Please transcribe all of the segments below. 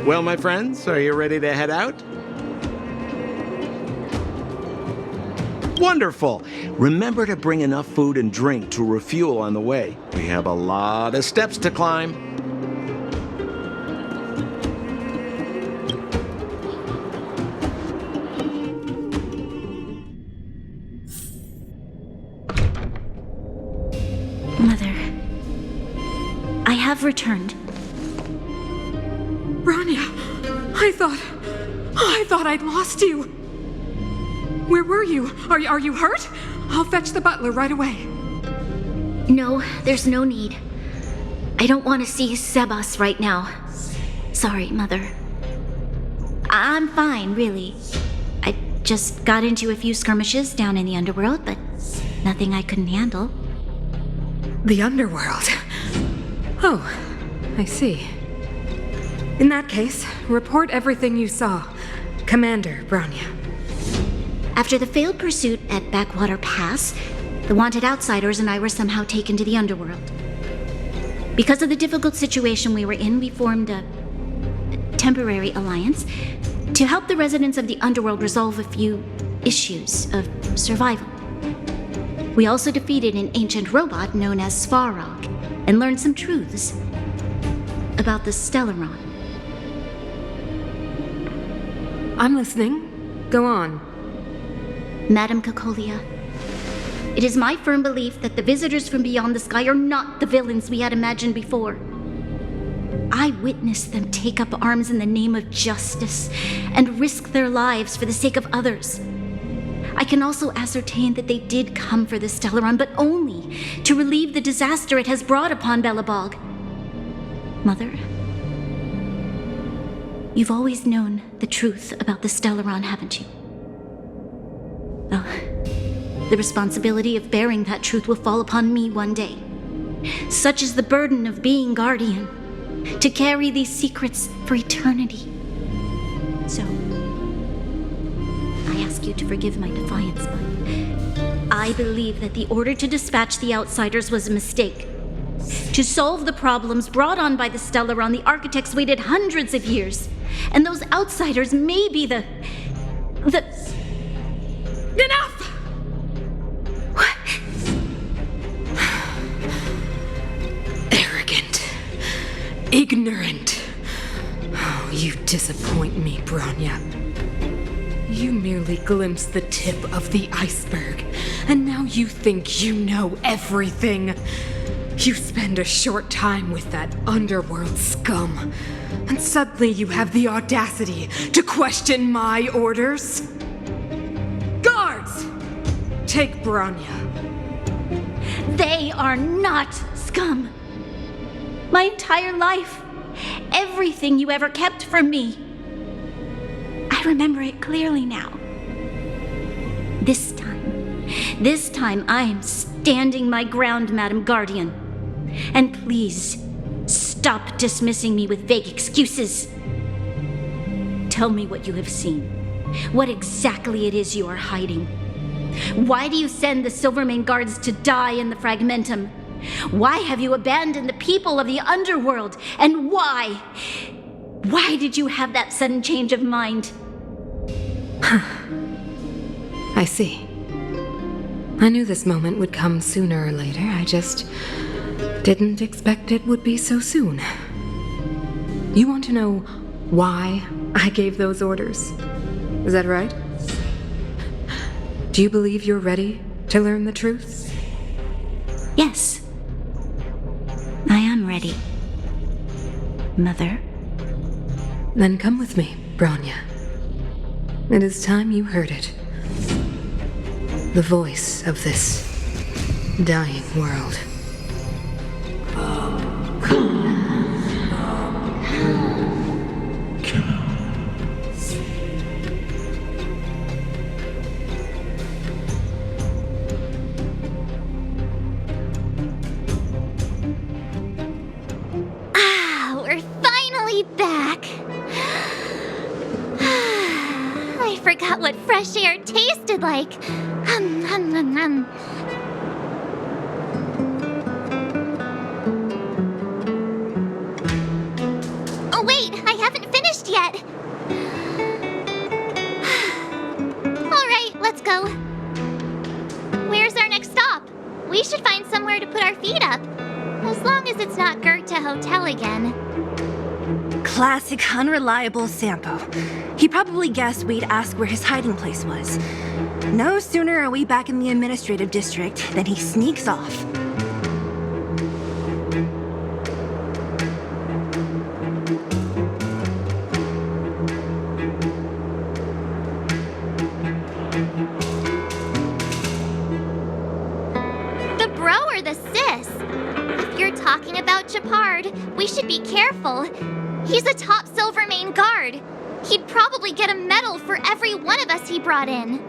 Well, my friends, are you ready to head out? Wonderful! Remember to bring enough food and drink to refuel on the way. We have a lot of steps to climb. Mother, I have returned. Branya, I thought I'd lost you. Where were you? Are you hurt? I'll fetch the butler right away. No, there's no need. I don't want to see Sebas right now. Sorry, Mother. I'm fine, really. I just got into a few skirmishes down in the underworld, but nothing I couldn't handle. The underworld? Oh, I see. In that case, report everything you saw. Commander Branya. After the failed pursuit at Backwater Pass, the wanted outsiders and I were somehow taken to the underworld. Because of the difficult situation we were in, we formed a temporary alliance to help the residents of the underworld resolve a few issues of survival. We also defeated an ancient robot known as Svarog and learned some truths about the Stellaron. I'm listening. Go on. Madam Cacolia, it is my firm belief that the visitors from beyond the sky are not the villains we had imagined before. I witnessed them take up arms in the name of justice and risk their lives for the sake of others. I can also ascertain that they did come for the Stellaron, but only to relieve the disaster it has brought upon Belobog. Mother, you've always known the truth about the Stellaron, haven't you? Well, the responsibility of bearing that truth will fall upon me one day. Such is the burden of being guardian, to carry these secrets for eternity. So, I ask you to forgive my defiance, but I believe that the order to dispatch the outsiders was a mistake. To solve the problems brought on by the Stellaron, the architects waited hundreds of years, and those outsiders may be the... Enough! What? Arrogant. Ignorant. Oh, you disappoint me, Branya. You merely glimpsed the tip of the iceberg, and now you think you know everything. You spend a short time with that underworld scum, and suddenly you have the audacity to question my orders? Guards! Take Branya. They are not scum. My entire life, everything you ever kept from me. I remember it clearly now. This time I am standing my ground, Madam Guardian. And please, stop dismissing me with vague excuses. Tell me what you have seen. What exactly it is you are hiding. Why do you send the Silvermane guards to die in the Fragmentum? Why have you abandoned the people of the underworld? And why? Why did you have that sudden change of mind? I see. I knew this moment would come sooner or later. I just didn't expect it would be so soon. You want to know why I gave those orders? Is that right? Do you believe you're ready to learn the truth? Yes. I am ready. Mother. Then come with me, Branya. It is time you heard it. The voice of this dying world. We're finally back. I forgot what fresh air tasted like. Oh wait, I haven't finished yet. Alright, let's go. Where's our next stop? We should find somewhere to put our feet up. As long as it's not Goethe Hotel again. Classic unreliable Sampo. He probably guessed we'd ask where his hiding place was. No sooner are we back in the administrative district than he sneaks off. The bro or the sis? If you're talking about Japard, we should be careful. He's a top Silvermane guard. He'd probably get a medal for every one of us he brought in.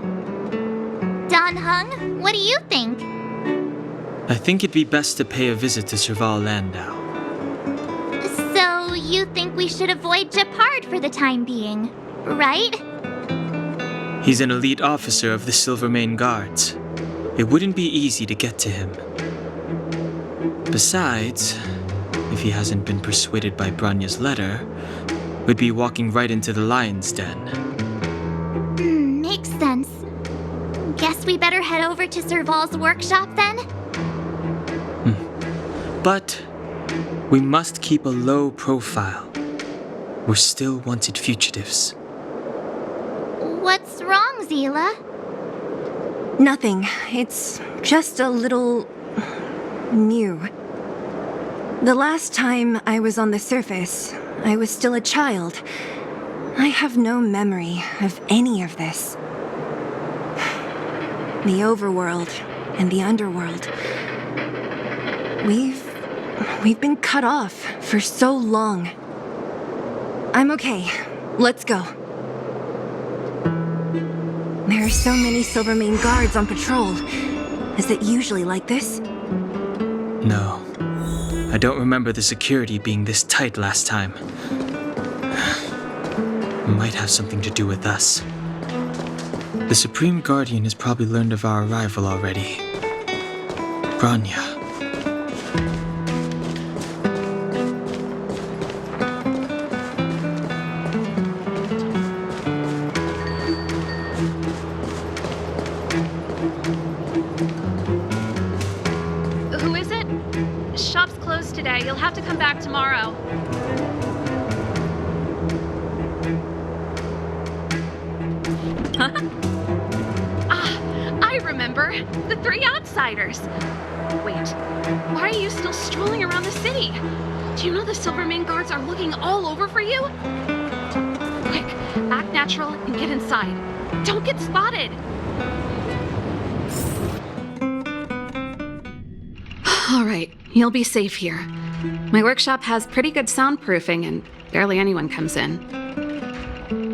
Don Hung, what do you think? I think it'd be best to pay a visit to Serval Landau. So, you think we should avoid Japard for the time being, right? He's an elite officer of the Silvermane Guards. It wouldn't be easy to get to him. Besides, if he hasn't been persuaded by Branya's letter, we'd be walking right into the lion's den. Makes sense. Guess we better head over to Serval's workshop then? But we must keep a low profile. We're still wanted fugitives. What's wrong, Zila? Nothing. It's just a little... new. The last time I was on the surface, I was still a child. I have no memory of any of this. The overworld and the underworld. We've been cut off for so long. I'm okay. Let's go. There are so many Silvermane guards on patrol. Is it usually like this? No. I don't remember the security being this tight last time. Might have something to do with us. The Supreme Guardian has probably learned of our arrival already. Branya. Who is it? Shop's closed today. You'll have to come back tomorrow. I remember. The three outsiders. Wait, why are you still strolling around the city? Do you know the Silvermane guards are looking all over for you? Quick, act natural and get inside. Don't get spotted. All right, you'll be safe here. My workshop has pretty good soundproofing and barely anyone comes in.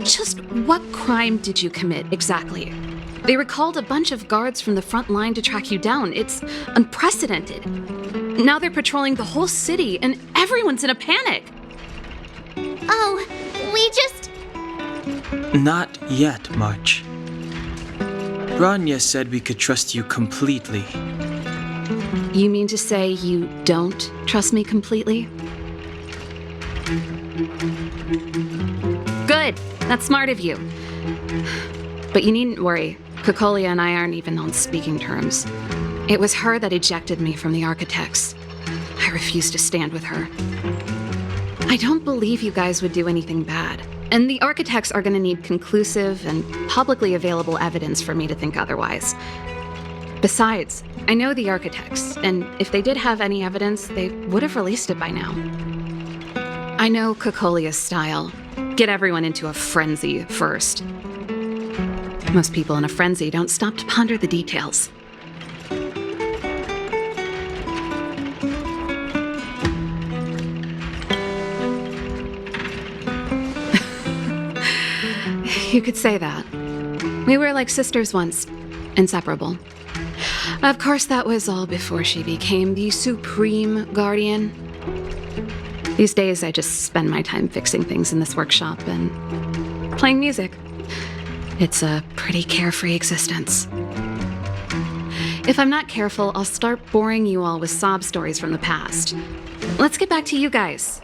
Just what crime did you commit exactly? They recalled a bunch of guards from the front line to track you down. It's unprecedented. Now they're patrolling the whole city and everyone's in a panic. Oh, we just... Not yet, March. Branya said we could trust you completely. You mean to say you don't trust me completely? Good. That's smart of you. But you needn't worry. Kokolia and I aren't even on speaking terms. It was her that ejected me from the Architects. I refuse to stand with her. I don't believe you guys would do anything bad. And the Architects are going to need conclusive and publicly available evidence for me to think otherwise. Besides, I know the Architects, and if they did have any evidence, they would have released it by now. I know Kokolia's style. Get everyone into a frenzy first. Most people in a frenzy don't stop to ponder the details. You could say that. We were like sisters once, inseparable. Of course, that was all before she became the Supreme Guardian. These days, I just spend my time fixing things in this workshop and playing music. It's a pretty carefree existence. If I'm not careful, I'll start boring you all with sob stories from the past. Let's get back to you guys.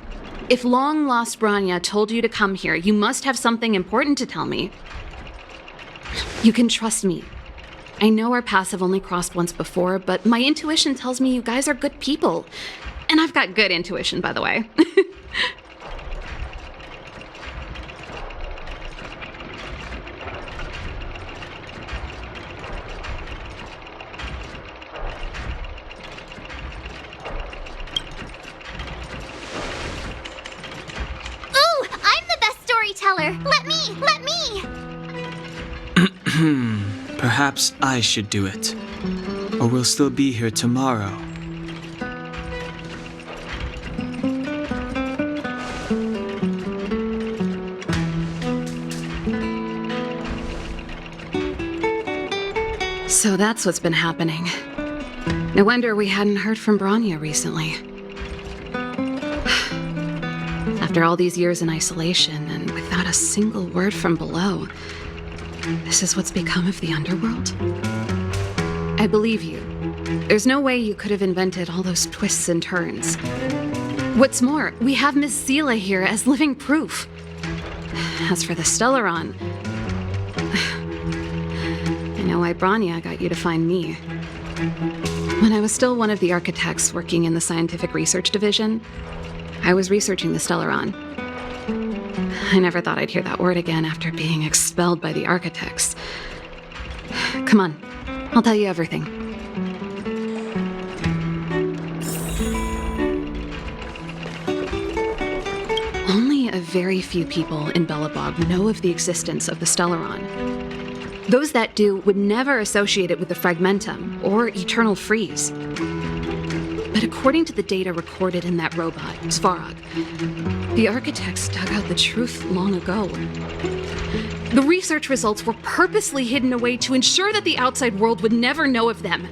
If long-lost Branya told you to come here, you must have something important to tell me. You can trust me. I know our paths have only crossed once before, but my intuition tells me you guys are good people. And I've got good intuition, by the way. Ooh, I'm the best storyteller. Let me. Perhaps I should do it. Or we'll still be here tomorrow. So that's what's been happening. No wonder we hadn't heard from Branya recently. After all these years in isolation and without a single word from below, this is what's become of the underworld? I believe you. There's no way you could have invented all those twists and turns. What's more, we have Miss Seela here as living proof. As for the Stellaron, I know why Branya got you to find me. When I was still one of the architects working in the scientific research division, I was researching the Stellaron. I never thought I'd hear that word again after being expelled by the architects. Come on, I'll tell you everything. Only a very few people in Belobog know of the existence of the Stellaron. Those that do would never associate it with the Fragmentum or Eternal Freeze. But according to the data recorded in that robot, Svarog, the architects dug out the truth long ago. The research results were purposely hidden away to ensure that the outside world would never know of them.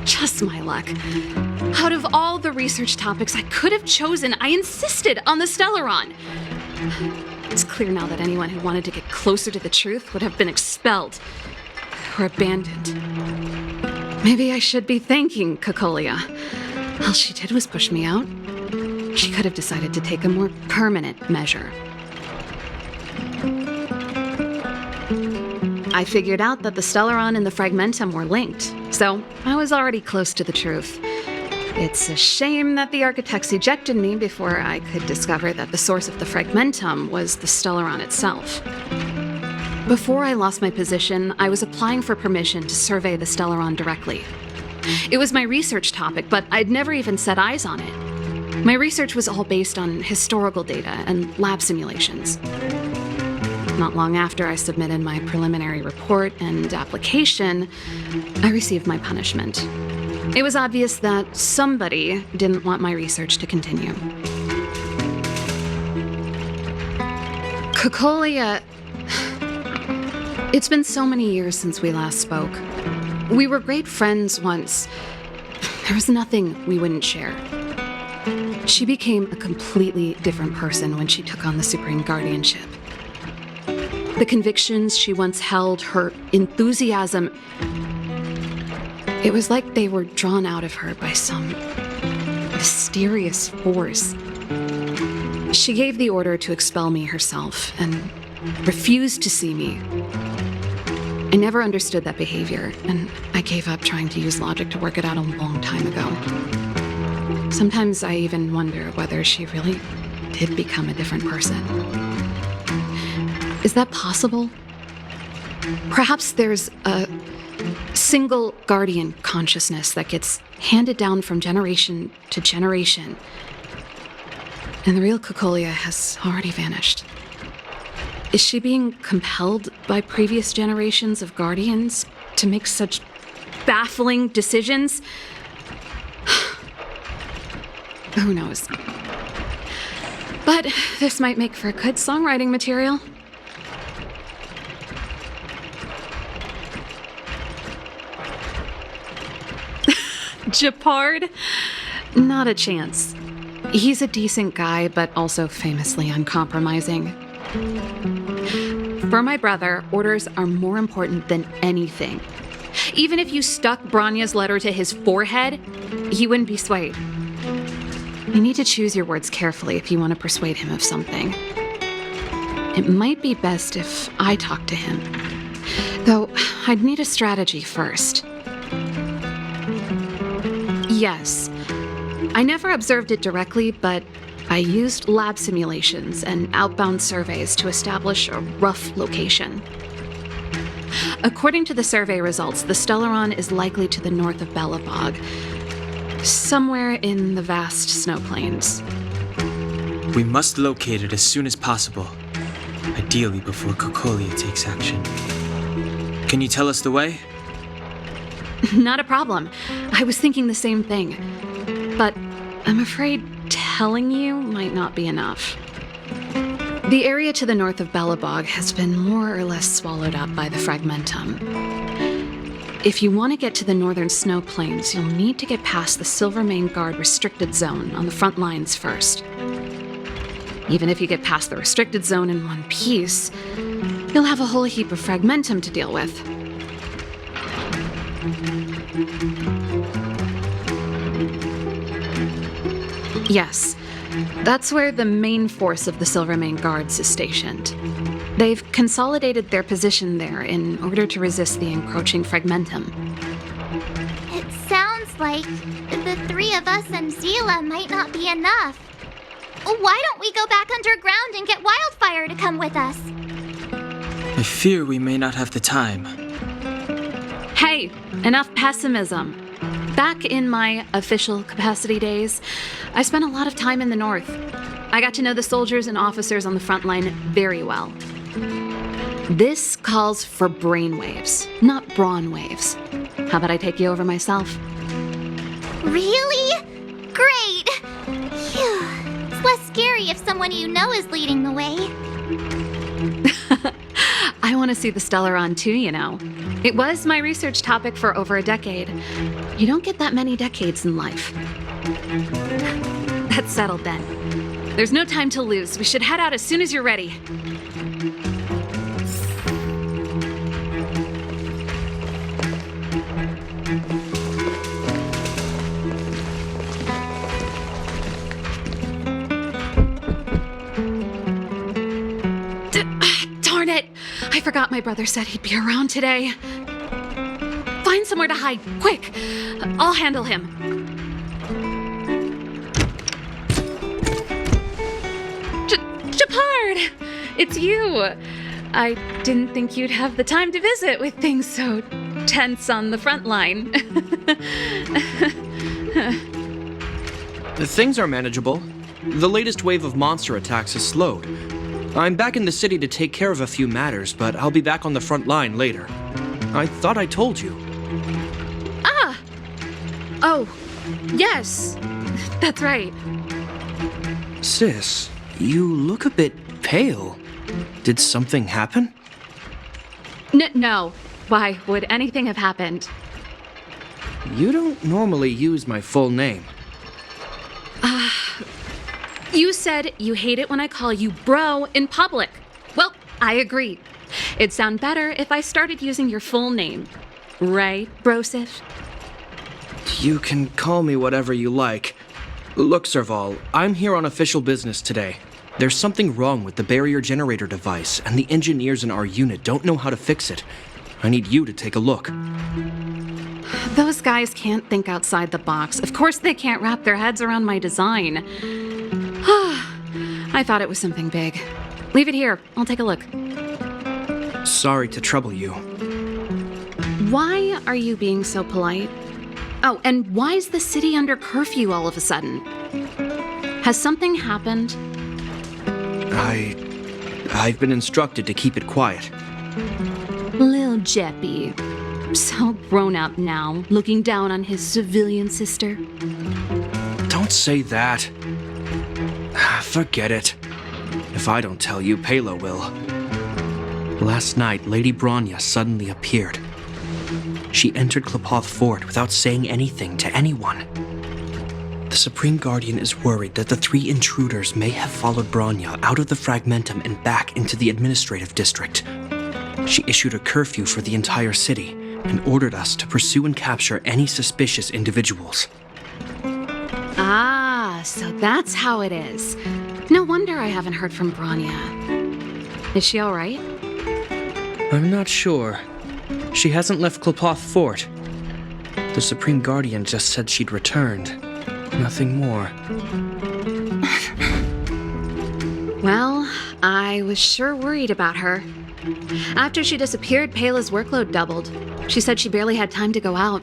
Just my luck. Out of all the research topics I could have chosen, I insisted on the Stellaron. It's clear now that anyone who wanted to get closer to the truth would have been expelled or abandoned. Maybe I should be thanking Cocolia. All she did was push me out. She could have decided to take a more permanent measure. I figured out that the Stellaron and the Fragmentum were linked, so I was already close to the truth. It's a shame that the architects ejected me before I could discover that the source of the Fragmentum was the Stellaron itself. Before I lost my position, I was applying for permission to survey the Stellaron directly. It was my research topic, but I'd never even set eyes on it. My research was all based on historical data and lab simulations. Not long after I submitted my preliminary report and application, I received my punishment. It was obvious that somebody didn't want my research to continue. Cocolia... It's been so many years since we last spoke. We were great friends once. There was nothing we wouldn't share. She became a completely different person when she took on the Supreme Guardianship. The convictions she once held, her enthusiasm, it was like they were drawn out of her by some mysterious force. She gave the order to expel me herself and refused to see me. I never understood that behavior, and I gave up trying to use logic to work it out a long time ago. Sometimes I even wonder whether she really did become a different person. Is that possible? Perhaps there's a single guardian consciousness that gets handed down from generation to generation, and the real Cocolia has already vanished. Is she being compelled by previous generations of guardians to make such baffling decisions? Who knows? But this might make for good songwriting material. Japard? Not a chance. He's a decent guy, but also famously uncompromising. For my brother, orders are more important than anything. Even if you stuck Branya's letter to his forehead, he wouldn't be swayed. you need to choose your words carefully if you want to persuade him of something. It might be best if I talk to him. Though, I'd need a strategy first. Yes. I never observed it directly, but I used lab simulations and outbound surveys to establish a rough location. According to the survey results, the Stellaron is likely to the north of Belobog, somewhere in the vast snow plains. We must locate it as soon as possible, ideally before Cocolia takes action. Can you tell us the way? Not a problem. I was thinking the same thing. But I'm afraid telling you might not be enough. The area to the north of Belobog has been more or less swallowed up by the Fragmentum. If you want to get to the northern snow plains, you'll need to get past the Silvermane Guard restricted zone on the front lines first. Even if you get past the restricted zone in one piece, you'll have a whole heap of Fragmentum to deal with. Yes, that's where the main force of the Silvermane Guards is stationed. They've consolidated their position there in order to resist the encroaching Fragmentum. It sounds like the three of us and Zila might not be enough. Why don't we go back underground and get Wildfire to come with us? I fear we may not have the time. Hey, enough pessimism. Back in my official capacity days, I spent a lot of time in the north. I got to know the soldiers and officers on the front line very well. This calls for brainwaves, not brawn waves. How about I take you over myself? Really? Great! Phew. It's less scary if someone you know is leading the way. I want to see the Stellaron too, you know. It was my research topic for over a decade. You don't get that many decades in life. That's settled then. There's no time to lose. We should head out as soon as you're ready. Darn it! I forgot my brother said he'd be around today. Find somewhere to hide, quick! I'll handle him. Shepard! It's you! I didn't think you'd have the time to visit with things so tense on the front line. Things are manageable. The latest wave of monster attacks has slowed. I'm back in the city to take care of a few matters, but I'll be back on the front line later. I thought I told you. Ah! Oh, yes. That's right. Sis, you look a bit pale. Did something happen? No. Why would anything have happened? You don't normally use my full name. You said you hate it when I call you bro in public. Well, I agree. It'd sound better if I started using your full name. Right, Brosif? You can call me whatever you like. Look, Serval, I'm here on official business today. There's something wrong with the barrier generator device, and the engineers in our unit don't know how to fix it. I need you to take a look. Those guys can't think outside the box. Of course they can't wrap their heads around my design. I thought it was something big. Leave it here. I'll take a look. Sorry to trouble you. Why are you being so polite? Oh, and why is the city under curfew all of a sudden? Has something happened? I've been instructed to keep it quiet. Lil Jeppy. So grown up now, looking down on his civilian sister. Don't say that. Forget it. If I don't tell you, Palo will. Last night, Lady Bronya suddenly appeared. She entered Klepoth Fort without saying anything to anyone. The Supreme Guardian is worried that the three intruders may have followed Bronya out of the Fragmentum and back into the administrative district. She issued a curfew for the entire city and ordered us to pursue and capture any suspicious individuals. Ah, So that's how it is. No wonder I haven't heard from Bronya. Is she all right? I'm not sure. She hasn't left Clopoth Fort. The Supreme Guardian just said she'd returned. Nothing more. Well, I was sure worried about her. After she disappeared, Payla's workload doubled. She said she barely had time to go out.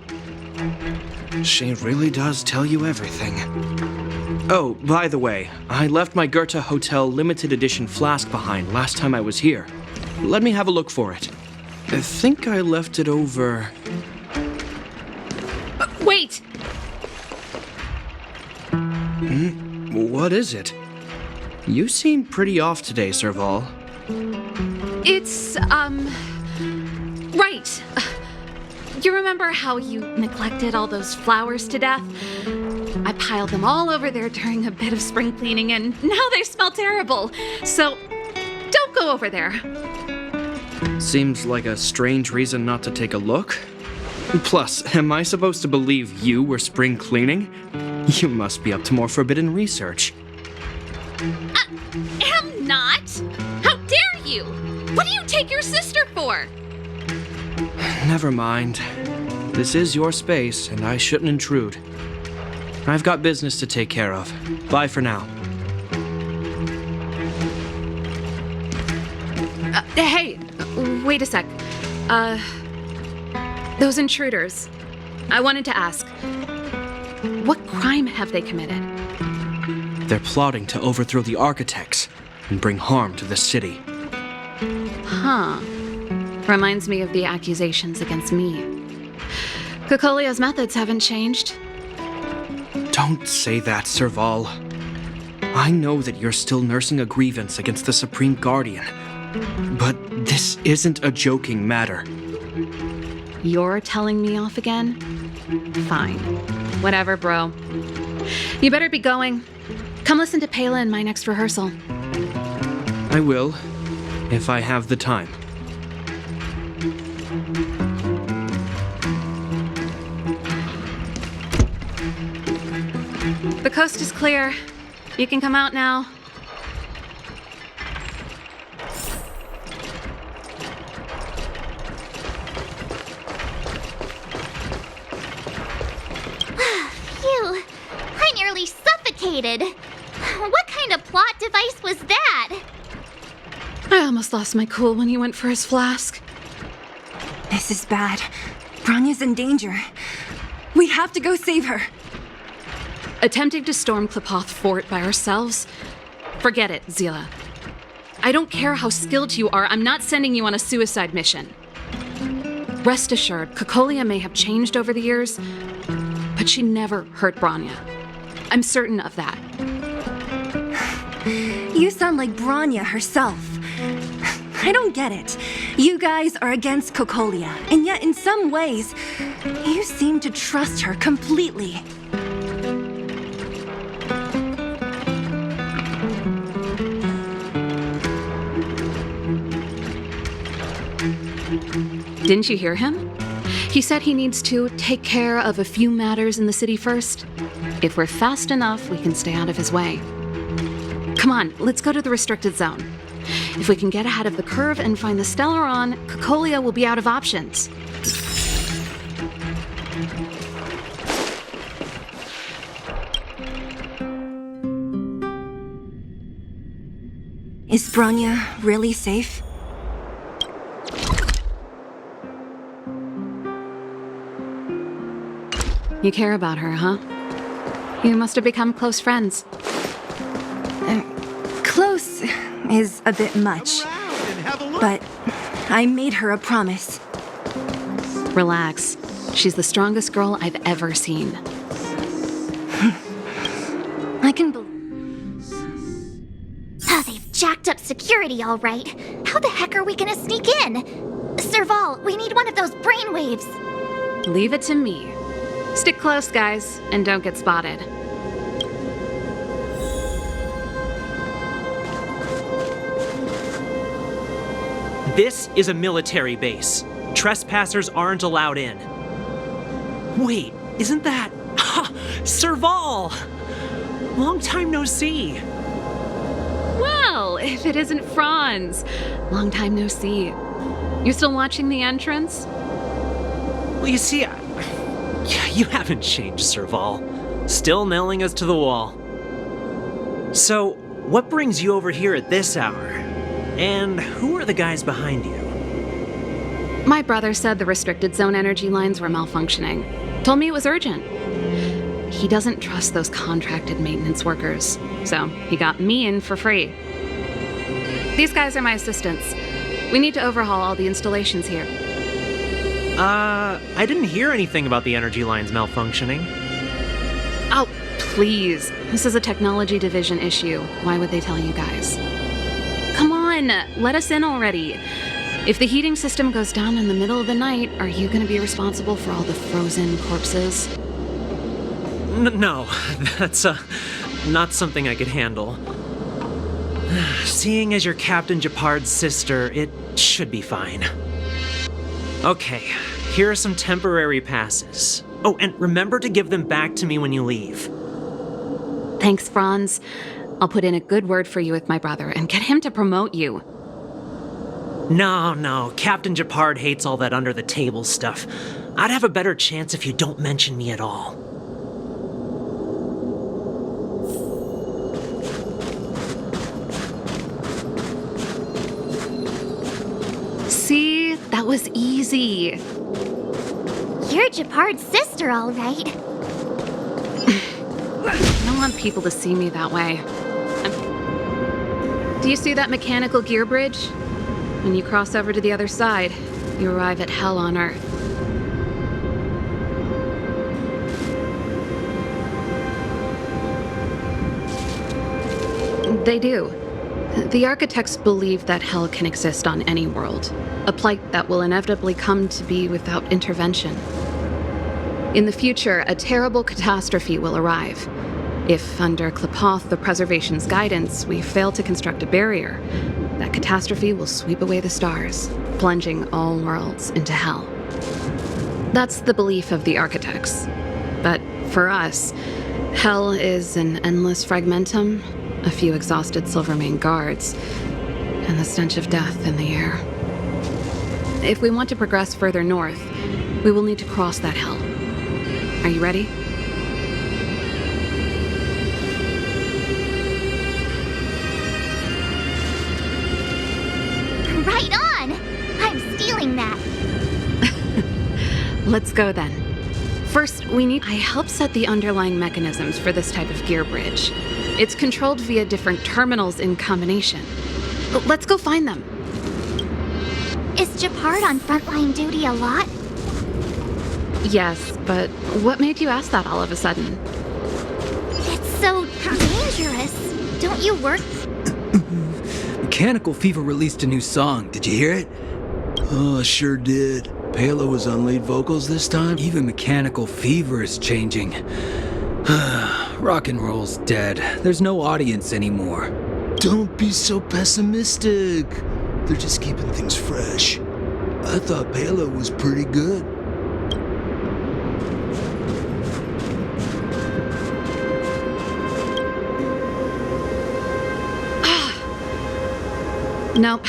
She really does tell you everything. Oh, by the way, I left my Goethe Hotel limited edition flask behind last time I was here. Let me have a look for it. I think I left it over... Wait! What is it? You seem pretty off today, Serval. It's, right. You remember how you neglected all those flowers to death? I piled them all over there during a bit of spring cleaning, and now they smell terrible. So, don't go over there. Seems like a strange reason not to take a look. Plus, am I supposed to believe you were spring cleaning? You must be up to more forbidden research. Am not! How dare you! What do you take your sister for? Never mind. This is your space, and I shouldn't intrude. I've got business to take care of. Bye for now. Hey, wait a sec. Those intruders. I wanted to ask, what crime have they committed? They're plotting to overthrow the architects and bring harm to the city. Huh. Reminds me of the accusations against me. Cocolia's methods haven't changed. Don't say that, Serval. I know that you're still nursing a grievance against the Supreme Guardian, but this isn't a joking matter. You're telling me off again? Fine. Whatever, bro. You better be going. Come listen to Payla in my next rehearsal. I will, if I have the time. The coast is clear. You can come out now. Phew! I nearly suffocated. What kind of plot device was that? I almost lost my cool when he went for his flask. This is bad. Bronya's in danger. We have to go save her. Attempting to storm Clopoth Fort by ourselves? Forget it, Zila. I don't care how skilled you are, I'm not sending you on a suicide mission. Rest assured, Cocolia may have changed over the years, but she never hurt Bronya. I'm certain of that. You sound like Bronya herself. I don't get it. You guys are against Cocolia, and yet in some ways, you seem to trust her completely. Didn't you hear him? He said he needs to take care of a few matters in the city first. If we're fast enough, we can stay out of his way. Come on, let's go to the restricted zone. If we can get ahead of the curve and find the Stellaron, Cocolia will be out of options. Is Bronya really safe? You care about her, huh? You must have become close friends. Close is a bit much, but I made her a promise. Relax. She's the strongest girl I've ever seen. I can believe. Oh, they've jacked up security all right. How the heck are we gonna sneak in? Serval, we need one of those brainwaves. Leave it to me. Stick close, guys, and don't get spotted. This is a military base. Trespassers aren't allowed in. Wait, isn't that... Ha! Serval! Long time no see. Well, if it isn't Franz. Long time no see. You still watching the entrance? Well, you see, you haven't changed, Serval. Still nailing us to the wall. So, what brings you over here at this hour? And who are the guys behind you? My brother said the restricted zone energy lines were malfunctioning. Told me it was urgent. He doesn't trust those contracted maintenance workers, so he got me in for free. These guys are my assistants. We need to overhaul all the installations here. I didn't hear anything about the energy lines malfunctioning. Oh, please. This is a technology division issue. Why would they tell you guys? Come on, let us in already. If the heating system goes down in the middle of the night, are you going to be responsible for all the frozen corpses? No, that's not something I could handle. Seeing as you're Captain Japard's sister, it should be fine. Okay, here are some temporary passes. Oh, and remember to give them back to me when you leave. Thanks, Franz. I'll put in a good word for you with my brother and get him to promote you. No, Captain Japard hates all that under-the-table stuff. I'd have a better chance if you don't mention me at all. See? That was easy. You're Japard's sister, all right. I don't want people to see me that way. Do you see that mechanical gear bridge? When you cross over to the other side, you arrive at Hell on Earth. They do. The architects believe that Hell can exist on any world, a plight that will inevitably come to be without intervention. In the future, a terrible catastrophe will arrive. If, under Klapoth, the Preservation's guidance, we fail to construct a barrier, that catastrophe will sweep away the stars, plunging all worlds into Hell. That's the belief of the architects. But for us, Hell is an endless fragmentum, a few exhausted Silvermane guards, and the stench of death in the air. If we want to progress further north, we will need to cross that Hell. Are you ready? Right on! I'm stealing that. Let's go then. First, I helped set the underlying mechanisms for this type of gear bridge. It's controlled via different terminals in combination. Let's go find them. Is Japard on frontline duty a lot? Yes, but what made you ask that all of a sudden? It's so dangerous. Don't you work? Mechanical Fever released a new song. Did you hear it? Oh, sure did. Palo was on lead vocals this time? Even Mechanical Fever is changing. Rock and roll's dead. There's no audience anymore. Don't be so pessimistic. They're just keeping things fresh. I thought Palo was pretty good. Nope.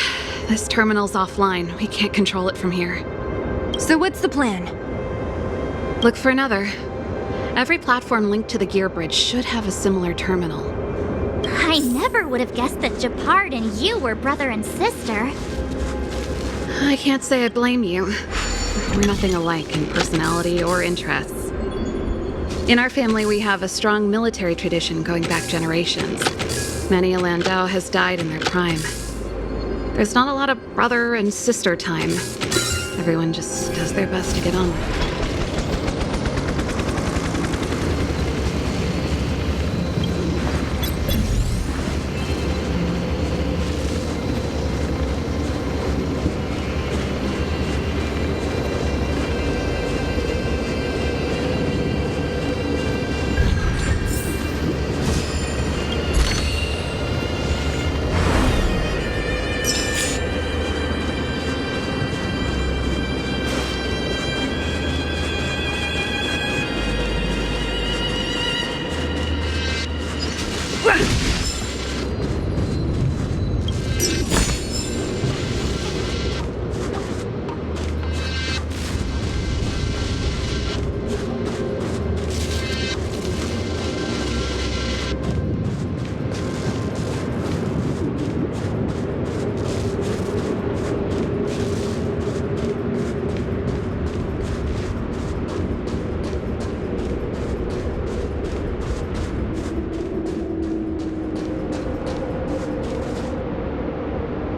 This terminal's offline. We can't control it from here. So what's the plan? Look for another. Every platform linked to the gear bridge should have a similar terminal. I never would have guessed that Japard and you were brother and sister. I can't say I blame you. We're nothing alike in personality or interests. In our family, we have a strong military tradition going back generations. Many a Landau has died in their prime. There's not a lot of brother and sister time. Everyone just does their best to get on with it.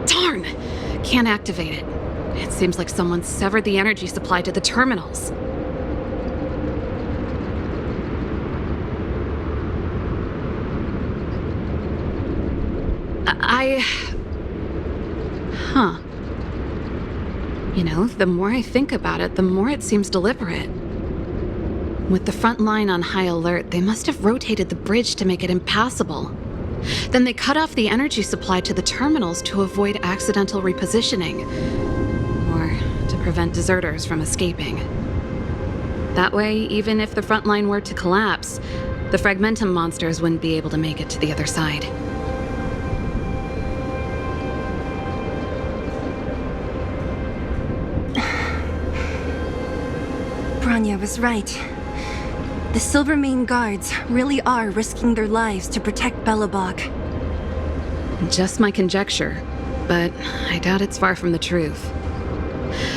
Darn! Can't activate it. It seems like someone severed the energy supply to the terminals. Huh. You know, the more I think about it, the more it seems deliberate. With the front line on high alert, they must have rotated the bridge to make it impassable. Then they cut off the energy supply to the terminals to avoid accidental repositioning, or to prevent deserters from escaping. That way, even if the front line were to collapse, the Fragmentum monsters wouldn't be able to make it to the other side. Bronya was right. The Silvermane guards really are risking their lives to protect Belobog. Just my conjecture, but I doubt it's far from the truth.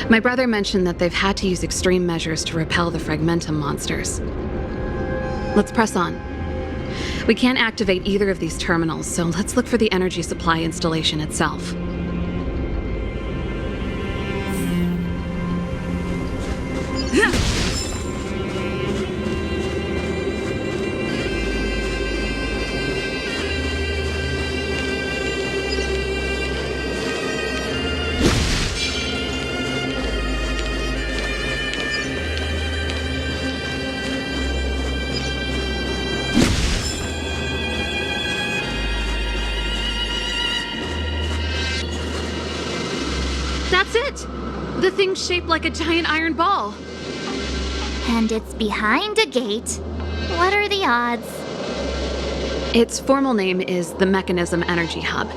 My brother mentioned that they've had to use extreme measures to repel the Fragmentum monsters. Let's press on. We can't activate either of these terminals, so let's look for the energy supply installation itself. That's it! The thing's shaped like a giant iron ball. And it's behind a gate. What are the odds? Its formal name is the Mechanism Energy Hub.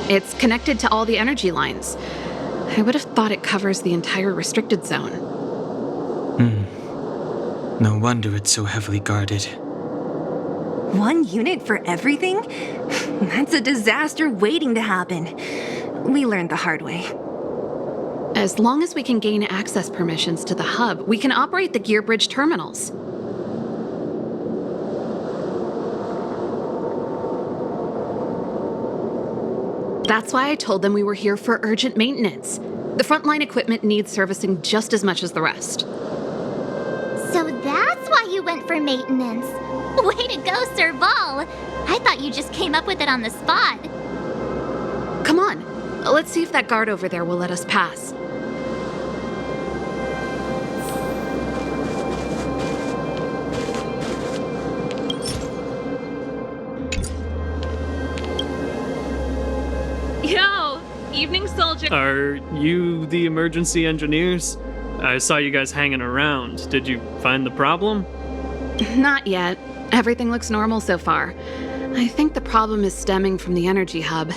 It's connected to all the energy lines. I would have thought it covers the entire restricted zone. No wonder it's so heavily guarded. One unit for everything? That's a disaster waiting to happen. We learned the hard way. As long as we can gain access permissions to the hub, we can operate the gear bridge terminals. That's why I told them we were here for urgent maintenance. The frontline equipment needs servicing just as much as the rest. So that's why you went for maintenance. Way to go, Serval! I thought you just came up with it on the spot. Come on, let's see if that guard over there will let us pass. Yo! Evening, soldier! Are you the emergency engineers? I saw you guys hanging around. Did you find the problem? Not yet. Everything looks normal so far. I think the problem is stemming from the energy hub.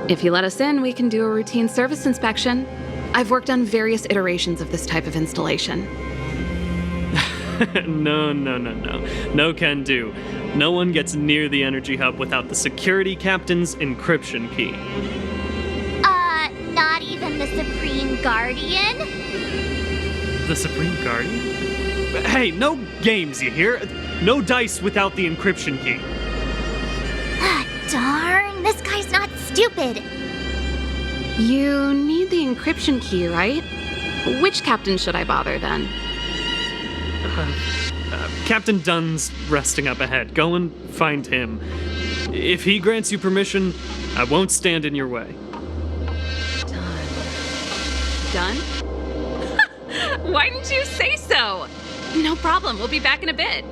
If you let us in, we can do a routine service inspection. I've worked on various iterations of this type of installation. No. No can do. No one gets near the energy hub without the security captain's encryption key. Not even the Supreme Guardian? The Supreme Guardian? Hey, no games, you hear? No dice without the encryption key. Ah, darn, this guy's not stupid. You need the encryption key, right? Which captain should I bother then? Captain Dunn's resting up ahead. Go and find him. If he grants you permission, I won't stand in your way. Done? Why didn't you say so? No problem, we'll be back in a bit.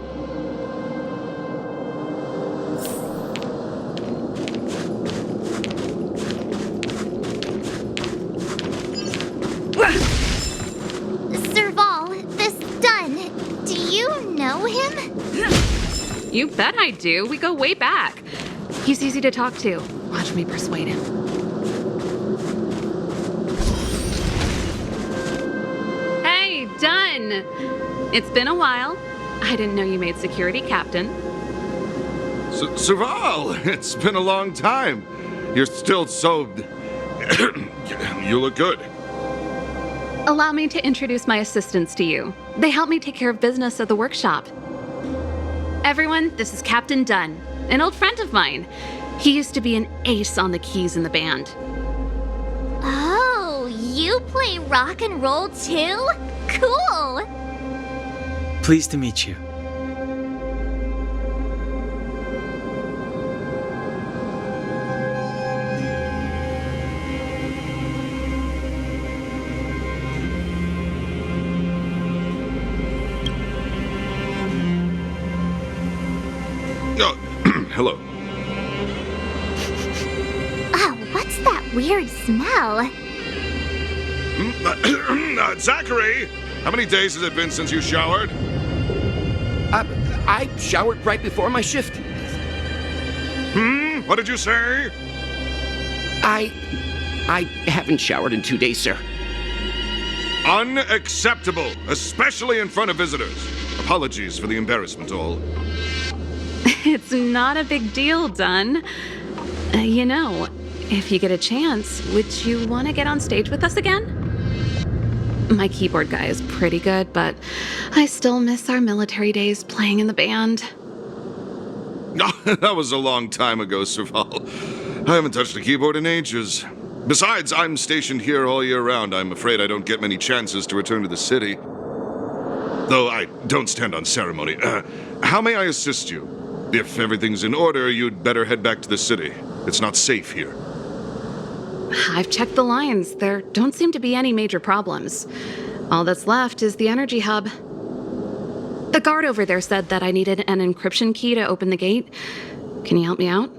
Serval, this Dunn, do you know him? You bet I do. We go way back. He's easy to talk to. Watch me persuade him. Hey, Dunn! It's been a while. I didn't know you made security captain. Serval, it's been a long time. You're still so... You look good. Allow me to introduce my assistants to you. They help me take care of business at the workshop. Everyone, this is Captain Dunn, an old friend of mine. He used to be an ace on the keys in the band. Oh, you play rock and roll too? Cool! Pleased to meet you. Oh, hello. Oh, what's that weird smell? Zachary! How many days has it been since you showered? I showered right before my shift. What did you say? I haven't showered in 2 days, sir. Unacceptable, especially in front of visitors. Apologies for the embarrassment, all. It's not a big deal, Dunn. You know, if you get a chance, would you want to get on stage with us again? My keyboard guy is pretty good, but I still miss our military days playing in the band. That was a long time ago, Serval. I haven't touched a keyboard in ages. Besides, I'm stationed here all year round. I'm afraid I don't get many chances to return to the city. Though I don't stand on ceremony. How may I assist you? If everything's in order, you'd better head back to the city. It's not safe here. I've checked the lines. There don't seem to be any major problems. All that's left is the energy hub. The guard over there said that I needed an encryption key to open the gate. Can you help me out?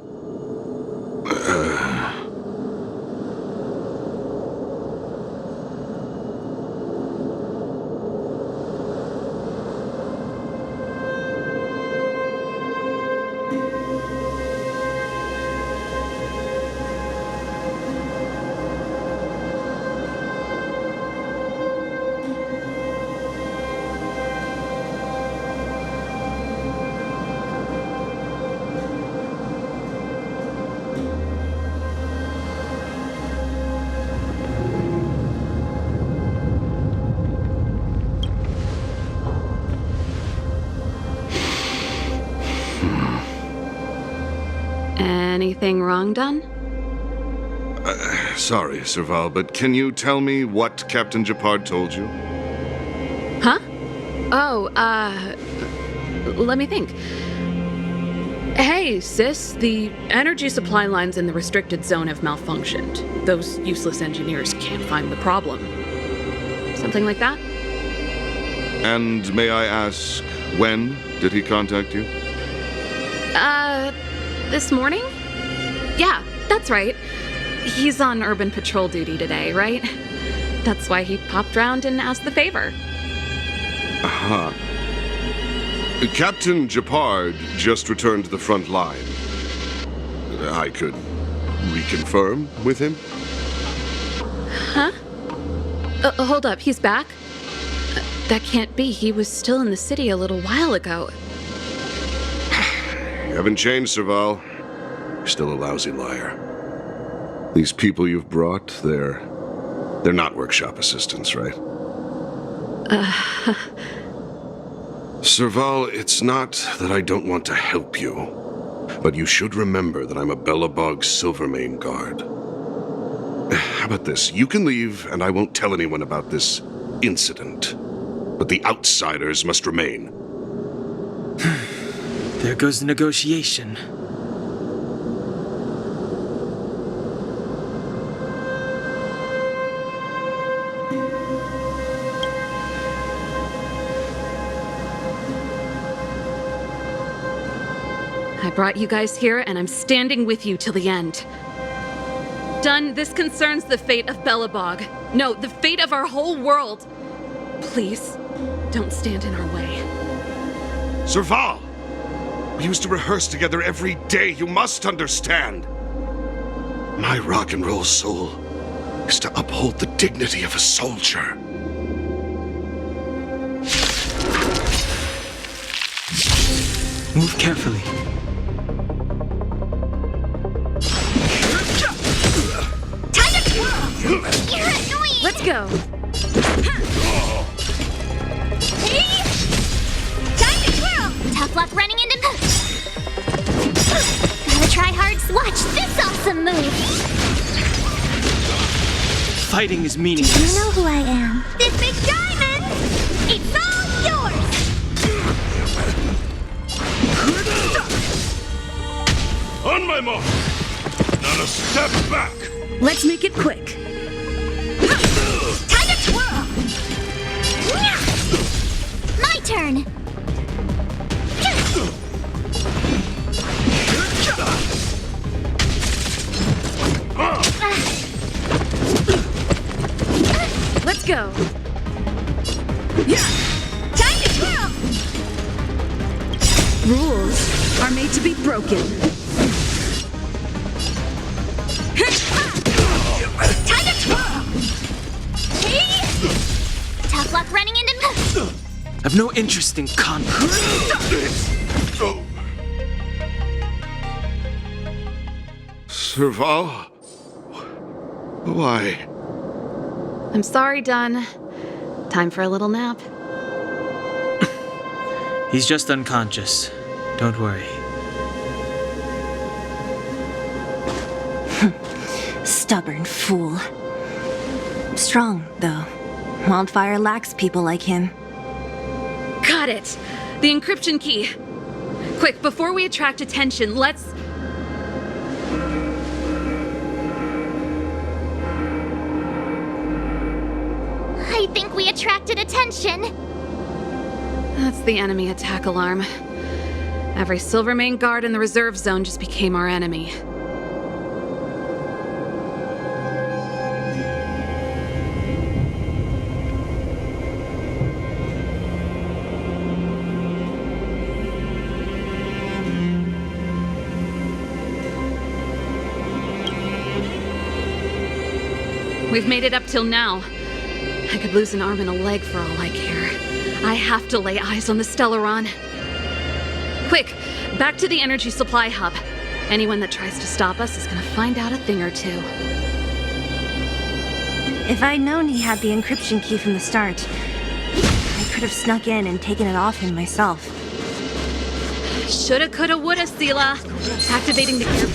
Anything wrong, Dunn? Sorry, Serval, but can you tell me what Captain Japard told you? Huh? Oh, let me think. Hey, sis, the energy supply lines in the restricted zone have malfunctioned. Those useless engineers can't find the problem. Something like that? And may I ask, when did he contact you? This morning? Yeah, that's right. He's on urban patrol duty today, right? That's why he popped round and asked the favor. Aha. Captain Japard just returned to the front line. I could reconfirm with him? Huh? Hold up, he's back? That can't be. He was still in the city a little while ago. You haven't changed, Serval. You're still a lousy liar. These people you've brought, they're not workshop assistants, right? Serval, it's not that I don't want to help you, but you should remember that I'm a Belobog Silvermane guard. How about this? You can leave, and I won't tell anyone about this incident. But the outsiders must remain. There goes the negotiation. I brought you guys here, and I'm standing with you till the end. Dunn, this concerns the fate of Belobog. No, the fate of our whole world. Please, don't stand in our way. Serval! We used to rehearse together every day, you must understand. My rock and roll soul is to uphold the dignity of a soldier. Move carefully. Time to twirl! You're annoying! Let's go. Time to twirl! Tough luck running into me. Gotta try hard to watch this awesome move. Fighting is Do meaningless. you know who I am? This big diamond! It's all yours! On my mark! Not a step back! Let's make it quick. Time to twirl! My turn! Let's go. Time to twirl! Rules are made to be broken. Time to twirl! Tough luck running into me. I've no interest in conflict. Serval? Why? I'm sorry, Dunn. Time for a little nap. He's just unconscious. Don't worry. Stubborn fool. Strong, though. Wildfire lacks people like him. Got it. The encryption key. Quick, before we attract attention, let's... I think we attracted attention. That's the enemy attack alarm. Every Silvermane guard in the reserve zone just became our enemy. We've made it up till now. I could lose an arm and a leg for all I care. I have to lay eyes on the Stellaron. Quick, back to the energy supply hub. Anyone that tries to stop us is gonna find out a thing or two. If I'd known he had the encryption key from the start, I could have snuck in and taken it off him myself. Shoulda, coulda, woulda, Sela. Activating the gear.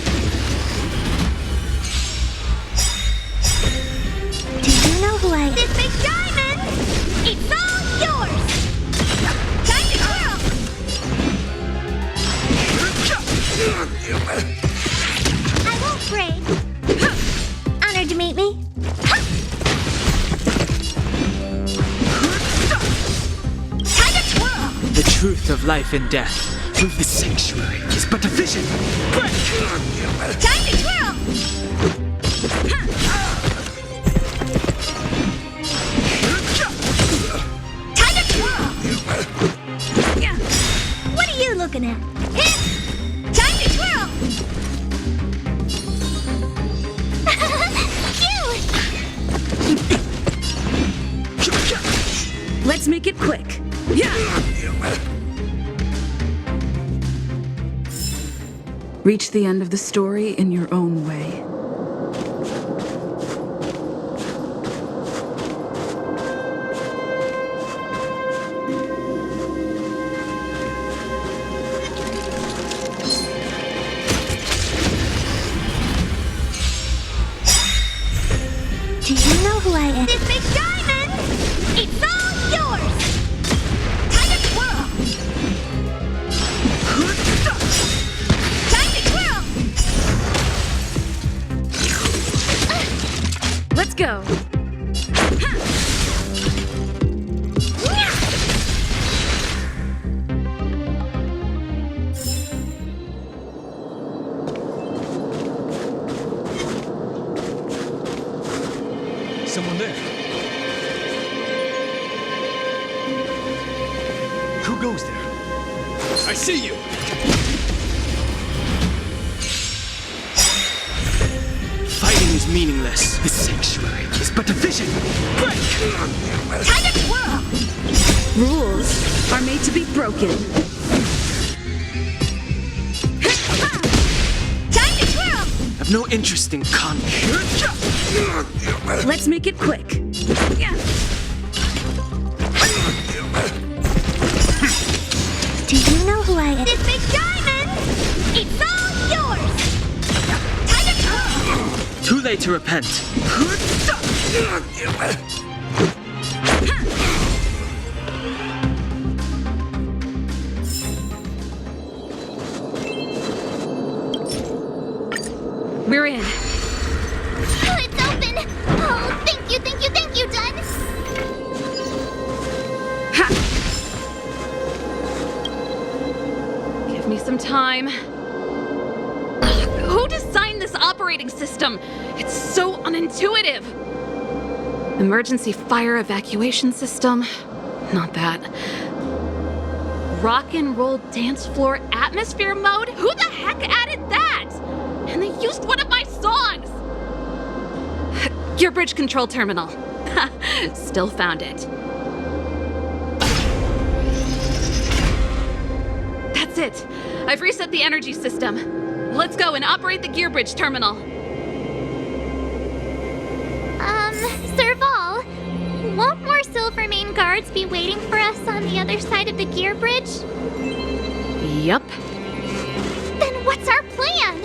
Do you know who I am? This big diamond! It's all yours! Time to twirl! I won't break. Honored to meet me. Time to twirl! The truth of life and death through the sanctuary is but a vision. Time to twirl! Time to twirl! What are you looking at? Time to twirl! Cute! Let's make it quick. Reach the end of the story in your own way. Do you know who I am? This big diamond! It's all yours! Time to twirl! Time to twirl! Let's go. Someone there. Who goes there? I see you! Fighting is meaningless. The sanctuary is but a vision. Break! Time to twirl! Rules are made to be broken. Time to twirl! I've no interest in Let's make it quick. Do you know who I am? This big diamond! It's all yours! Time to twirl! Too late to repent. We're in. Oh, it's open! Oh, thank you, Dun! Give me some time. Who designed this operating system? It's so unintuitive. Emergency fire evacuation system? Not that. Rock and roll dance floor atmosphere mode? Who the heck added that? And they used one of my songs! Your bridge control terminal. Still found it. That's it. I've reset the energy system. Let's go and operate the gear bridge terminal. Serval, won't more Silvermane guards be waiting for us on the other side of the gear bridge? Yup. Then what's our plan?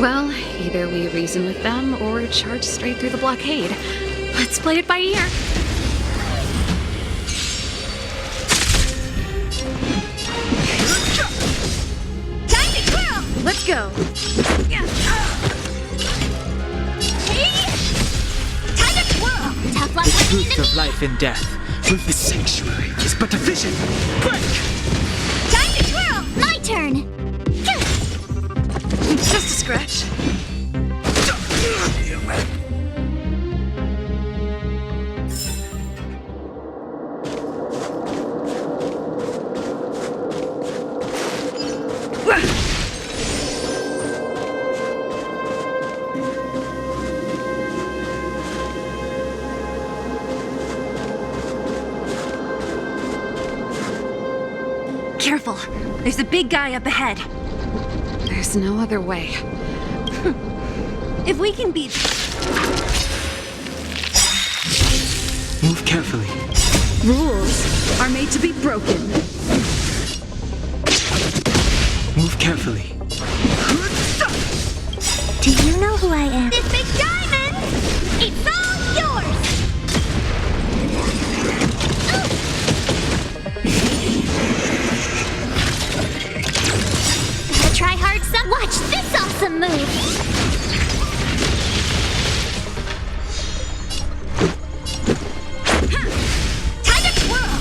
Well, either we reason with them or charge straight through the blockade. Let's play it by ear. Time to twirl! Let's go. Time to twirl! Tough luck The running truth into of me! life and death. With the sanctuary is but a vision. Break! Time to twirl! My turn! Just a scratch. Careful. There's a big guy up ahead. There's no other way. If we can beat... Move carefully. Rules are made to be broken. Move carefully. Do you know who I am? This big diamond! It's all yours! Gotta try hard some. Watch this awesome move! Time to twirl!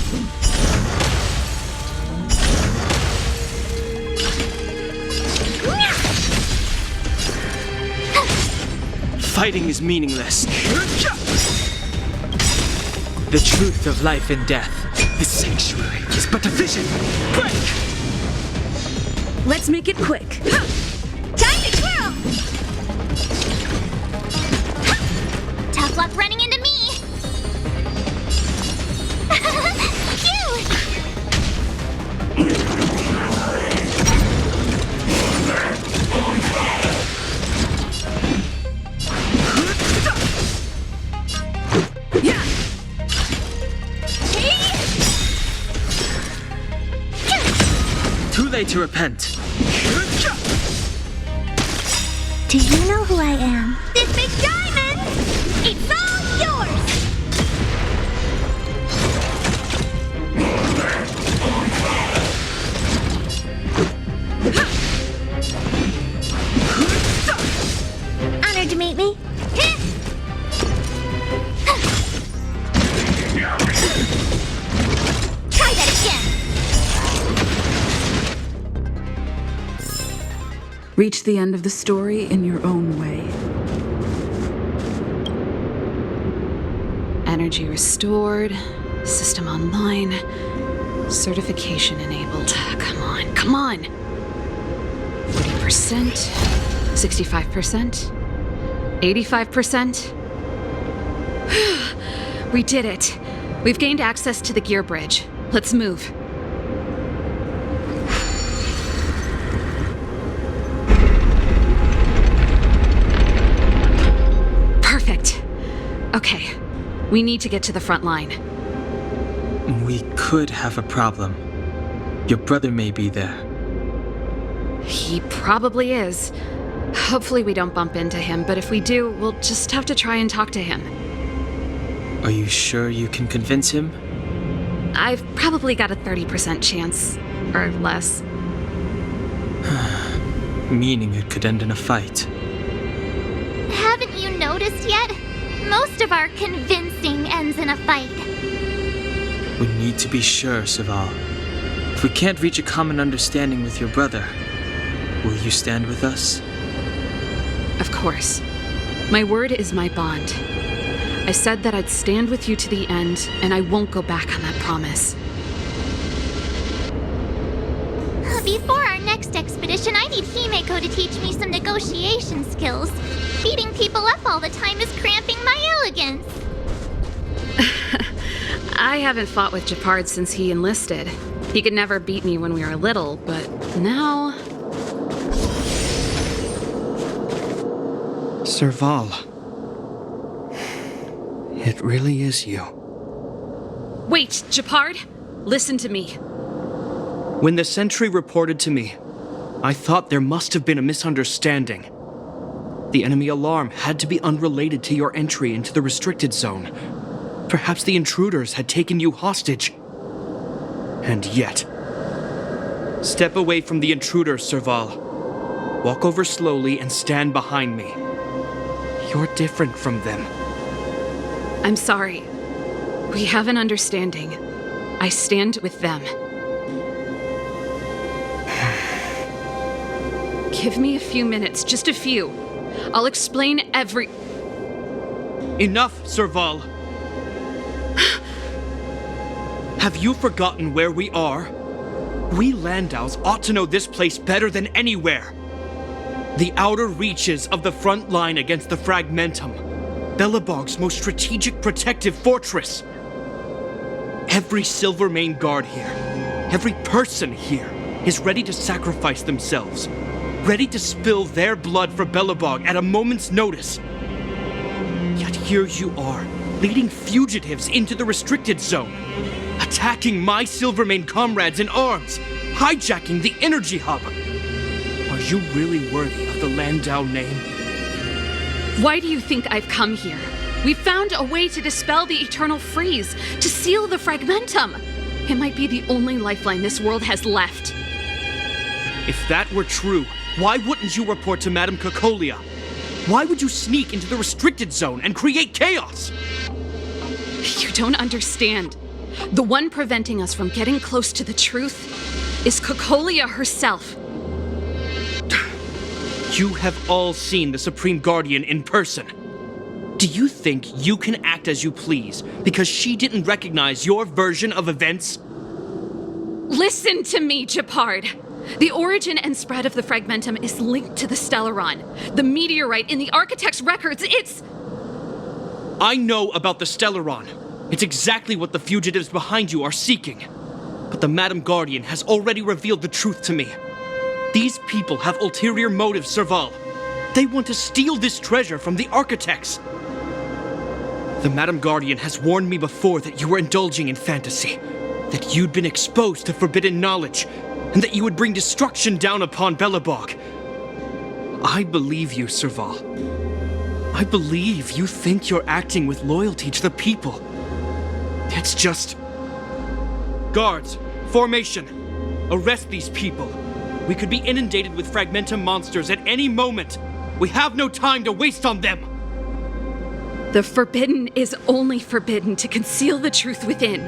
Fighting is meaningless. The truth of life and death. The sanctuary is but a vision. Break! Let's make it quick. Time to twirl! Tough luck running into me! Phew! Too late to repent. Do you know who I am? This big diamond! It's all yours! Honored to meet me. Try that again! Reach the end of the story in your own way. Energy restored. System online. Certification enabled. Come on, come on! 40%. 65%. 85%? We did it. We've gained access to the gear bridge. Let's move. Perfect. Okay, we need to get to the front line. We could have a problem. Your brother may be there. He probably is. Hopefully we don't bump into him, but if we do, we'll just have to try and talk to him. Are you sure you can convince him? I've probably got a 30% chance, or less. Meaning it could end in a fight. Haven't you noticed yet? Most of our convincing ends in a fight. We need to be sure, Serval. If we can't reach a common understanding with your brother, will you stand with us? Of course. My word is my bond. I said that I'd stand with you to the end, and I won't go back on that promise. Before our next expedition, I need Himeko to teach me some negotiation skills. Beating people up all the time is cramping my elegance. I haven't fought with Gepard since he enlisted. He could never beat me when we were little, but now... Serval. It really is you. Wait, Gepard! Listen to me. When the sentry reported to me, I thought there must have been a misunderstanding. The enemy alarm had to be unrelated to your entry into the restricted zone. Perhaps the intruders had taken you hostage. And yet... Step away from the intruders, Serval. Walk over slowly and stand behind me. You're different from them. I'm sorry. We have an understanding. I stand with them. Give me a few minutes, just a few. I'll explain every... Enough, Serval! Have you forgotten where we are? We Landaus ought to know this place better than anywhere. The outer reaches of the front line against the Fragmentum. Belobog's most strategic protective fortress. Every Silvermane guard here, every person here, is ready to sacrifice themselves. Ready to spill their blood for Belobog at a moment's notice. Yet here you are, leading fugitives into the restricted zone. Attacking my Silvermane comrades in arms, hijacking the energy hub. Are you really worthy of the Landau name? Why do you think I've come here? We found a way to dispel the eternal freeze, to seal the Fragmentum. It might be the only lifeline this world has left. If that were true, why wouldn't you report to Madame Cocolia? Why would you sneak into the restricted zone and create chaos? You don't understand. The one preventing us from getting close to the truth is Cocolia herself. You have all seen the Supreme Guardian in person. Do you think you can act as you please because she didn't recognize your version of events? Listen to me, Gepard. The origin and spread of the Fragmentum is linked to the Stellaron. The meteorite in the Architect's records, it's... I know about the Stellaron. It's exactly what the fugitives behind you are seeking. But the Madam Guardian has already revealed the truth to me. These people have ulterior motives, Serval. They want to steal this treasure from the Architects. The Madam Guardian has warned me before that you were indulging in fantasy, that you'd been exposed to forbidden knowledge, and that you would bring destruction down upon Belobog. I believe you, Serval. I believe you think you're acting with loyalty to the people. It's just... Guards, formation. Arrest these people. We could be inundated with Fragmentum monsters at any moment. We have no time to waste on them. The forbidden is only forbidden to conceal the truth within.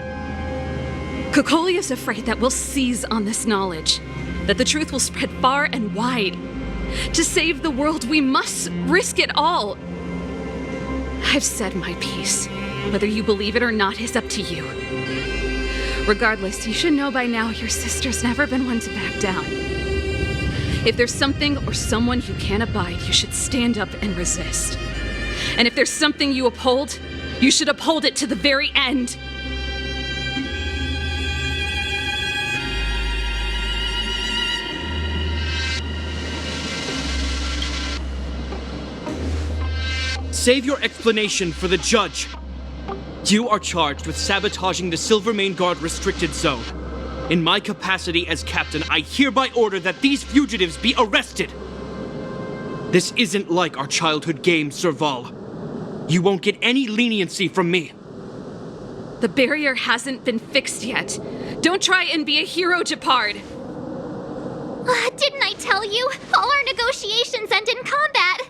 Cocolia's afraid that we'll seize on this knowledge, that the truth will spread far and wide. To save the world, we must risk it all. I've said my piece. Whether you believe it or not is up to you. Regardless, you should know by now your sister's never been one to back down. If there's something or someone you can't abide, you should stand up and resist. And if there's something you uphold, you should uphold it to the very end. Save your explanation for the judge. You are charged with sabotaging the Silvermane Guard restricted zone. In my capacity as captain, I hereby order that these fugitives be arrested. This isn't like our childhood game, Serval. You won't get any leniency from me. The barrier hasn't been fixed yet. Don't try and be a hero, Gepard. Didn't I tell you? All our negotiations end in combat.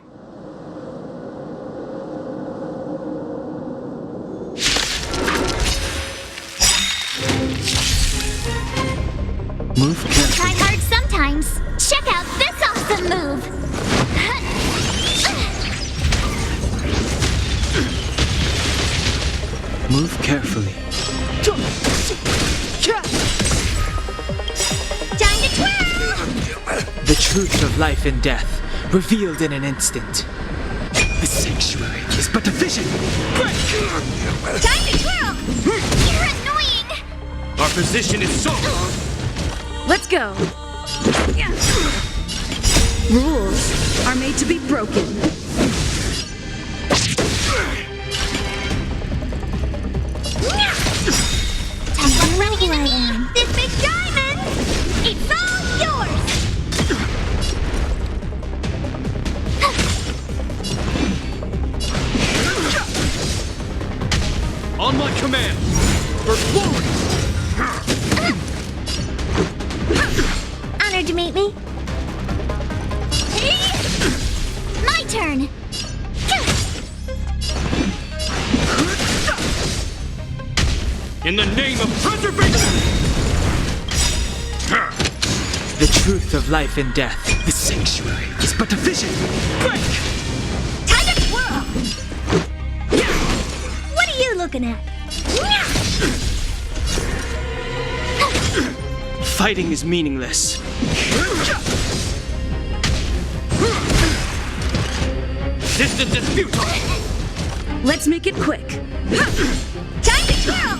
Move carefully. Try hard sometimes. Check out this awesome move. Move carefully. Time to twirl! The truth of life and death, revealed in an instant. The sanctuary is but a vision. Time to twirl! You're annoying! Our position is so... Let's go. Rules are made to be broken. I'm running into me! This big diamond! It's all yours! On my command! First forward! Honored to meet me. My turn! In the name of preservation! The truth of life and death. The sanctuary is but a vision. Time to twirl! What are you looking at? Fighting is meaningless. Distance is futile! Let's make it quick. Time to twirl!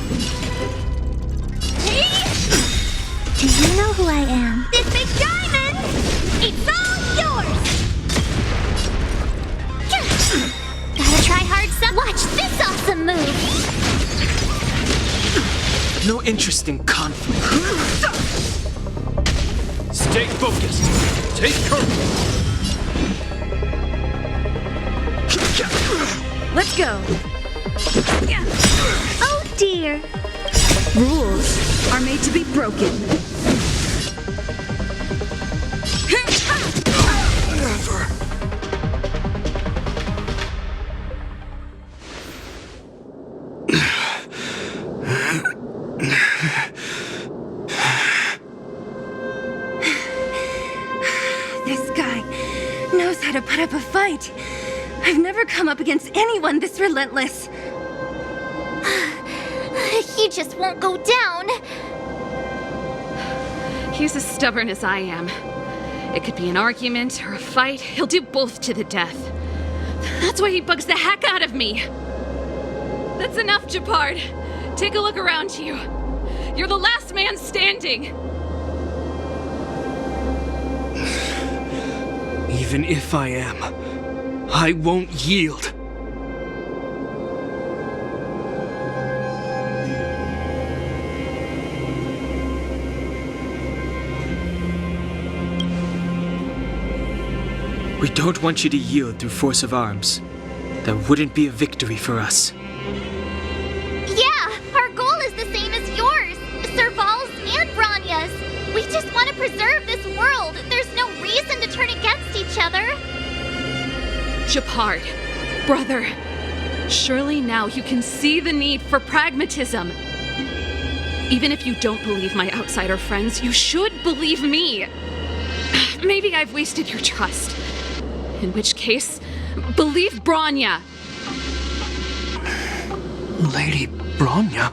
Do you know who I am? This big diamond! It's all yours! Gotta try hard some. Watch this awesome move! No interest in conflict. Stay focused! Take courage! Let's go. Oh dear! Rules are made to be broken. This guy knows how to put up a fight. I've never come up against anyone this relentless. He just won't go down. He's as stubborn as I am. It could be an argument or a fight. He'll do both to the death. That's why he bugs the heck out of me. That's enough, Gepard. Take a look around you. You're the last man standing. Even if I am, I won't yield. We don't want you to yield through force of arms. That wouldn't be a victory for us. Yeah, our goal is the same as yours, Serval's and Branya's. We just want to preserve this world. There's no reason to turn against each other. Gepard, brother, surely now you can see the need for pragmatism. Even if you don't believe my outsider friends, you should believe me. Maybe I've wasted your trust. In which case, believe Branya. Lady Branya?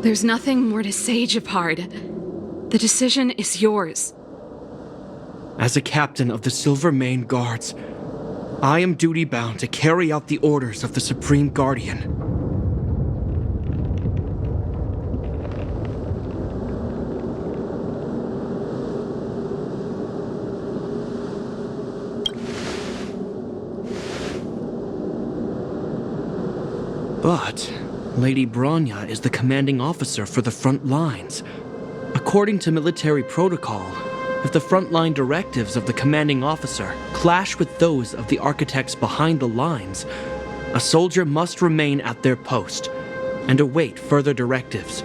There's nothing more to say, Japard. The decision is yours. As a captain of the Silvermane Guards, I am duty-bound to carry out the orders of the Supreme Guardian. But Lady Bronya is the commanding officer for the front lines. According to military protocol, if the frontline directives of the commanding officer clash with those of the architects behind the lines, a soldier must remain at their post and await further directives.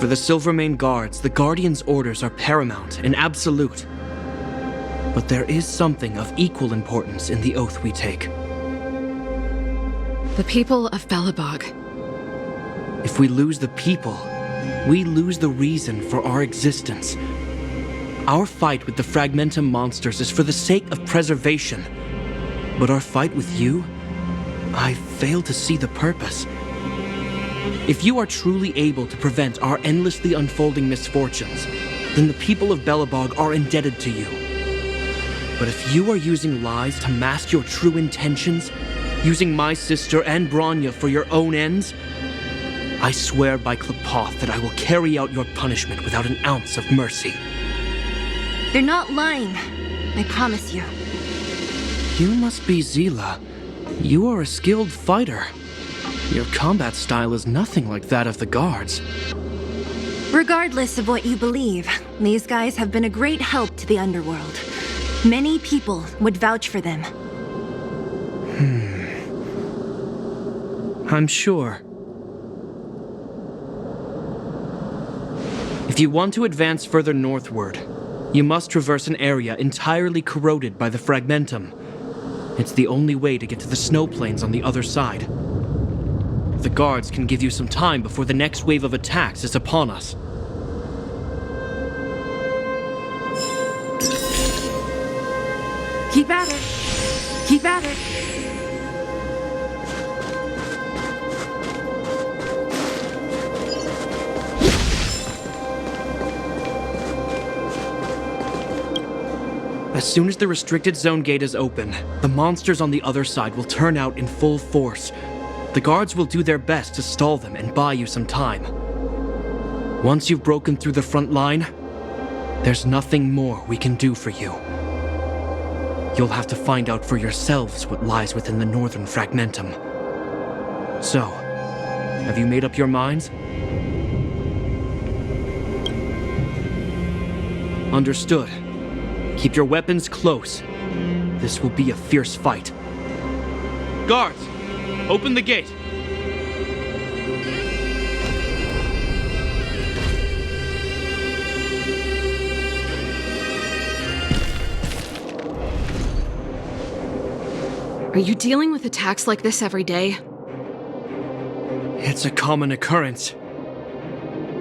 For the Silvermane Guards, the Guardian's orders are paramount and absolute. But there is something of equal importance in the oath we take. The people of Belobog. If we lose the people, we lose the reason for our existence. Our fight with the Fragmentum monsters is for the sake of preservation. But our fight with you, I fail to see the purpose. If you are truly able to prevent our endlessly unfolding misfortunes, then the people of Belobog are indebted to you. But if you are using lies to mask your true intentions, using my sister and Bronya for your own ends, I swear by Klepoth that I will carry out your punishment without an ounce of mercy. They're not lying. I promise you. You must be Zila. You are a skilled fighter. Your combat style is nothing like that of the guards. Regardless of what you believe, these guys have been a great help to the underworld. Many people would vouch for them. I'm sure. If you want to advance further northward, you must traverse an area entirely corroded by the Fragmentum. It's the only way to get to the snow plains on the other side. The guards can give you some time before the next wave of attacks is upon us. Keep at it. Keep at it. As soon as the restricted zone gate is open, the monsters on the other side will turn out in full force. The guards will do their best to stall them and buy you some time. Once you've broken through the front line, there's nothing more we can do for you. You'll have to find out for yourselves what lies within the northern Fragmentum. So, have you made up your minds? Understood. Keep your weapons close. This will be a fierce fight. Guards, open the gate. Are you dealing with attacks like this every day? It's a common occurrence.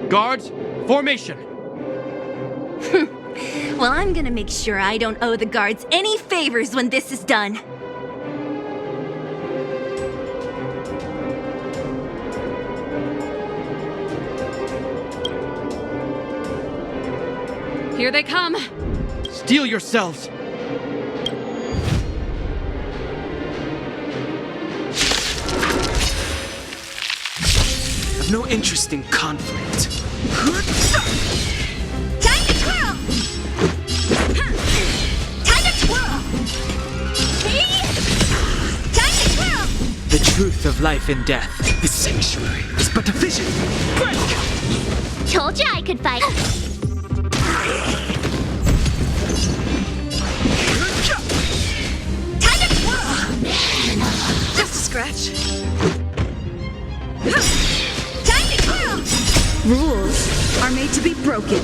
Guards, formation! Well, I'm gonna make sure I don't owe the guards any favors when this is done. Here they come! Steel yourselves! I've no interest in conflict. Time to twirl! Time to twirl! Time to twirl! The truth of life and death. The sanctuary is but a vision. Break! Told you I could fight. Time to twirl! Just a scratch. Time to twirl! Rules are made to be broken.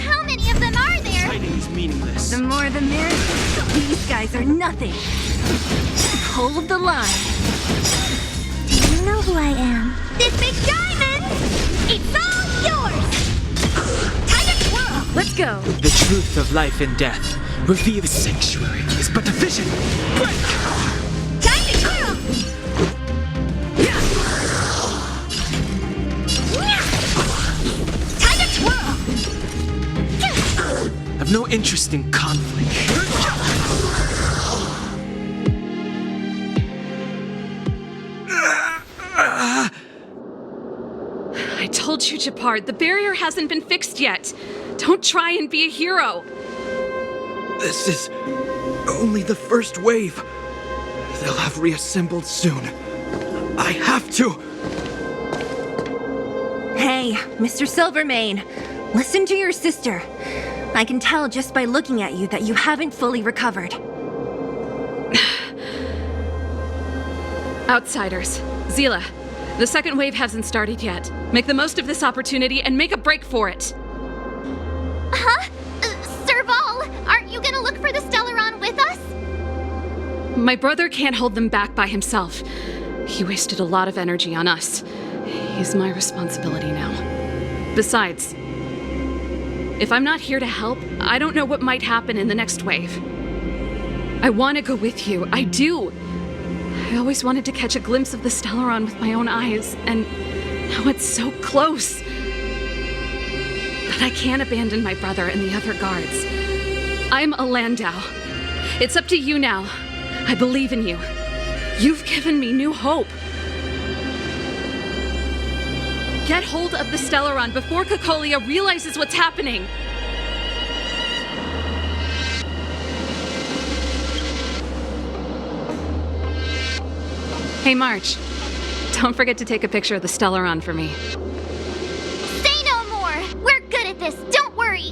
How many of them are there? Fighting is meaningless. The more the merrier. These guys are nothing. Hold the line. Do you know who I am? This big diamond! It's all yours! Time to twirl! Let's go. The truth of life and death. Reveal the sanctuary is but a vision. Break! Time to twirl! Time to twirl! I've no interest in conflict. I told you, Japard, the barrier hasn't been fixed yet. Don't try and be a hero. This is only the first wave. They'll have reassembled soon. I have to. Hey, Mr. Silvermane, listen to your sister. I can tell just by looking at you that you haven't fully recovered. Outsiders. Zila, the second wave hasn't started yet. Make the most of this opportunity and make a break for it. Huh? Serval, aren't you gonna look for the Stellaron with us? My brother can't hold them back by himself. He wasted a lot of energy on us. He's my responsibility now. Besides, if I'm not here to help, I don't know what might happen in the next wave. I want to go with you. I do. I always wanted to catch a glimpse of the Stellaron with my own eyes, and now it's so close. But I can't abandon my brother and the other guards. I'm a Landau. It's up to you now. I believe in you. You've given me new hope. Get hold of the Stellaron before Cocolia realizes what's happening. Hey, March. Don't forget to take a picture of the Stellaron for me. Say no more! We're good at this, don't worry!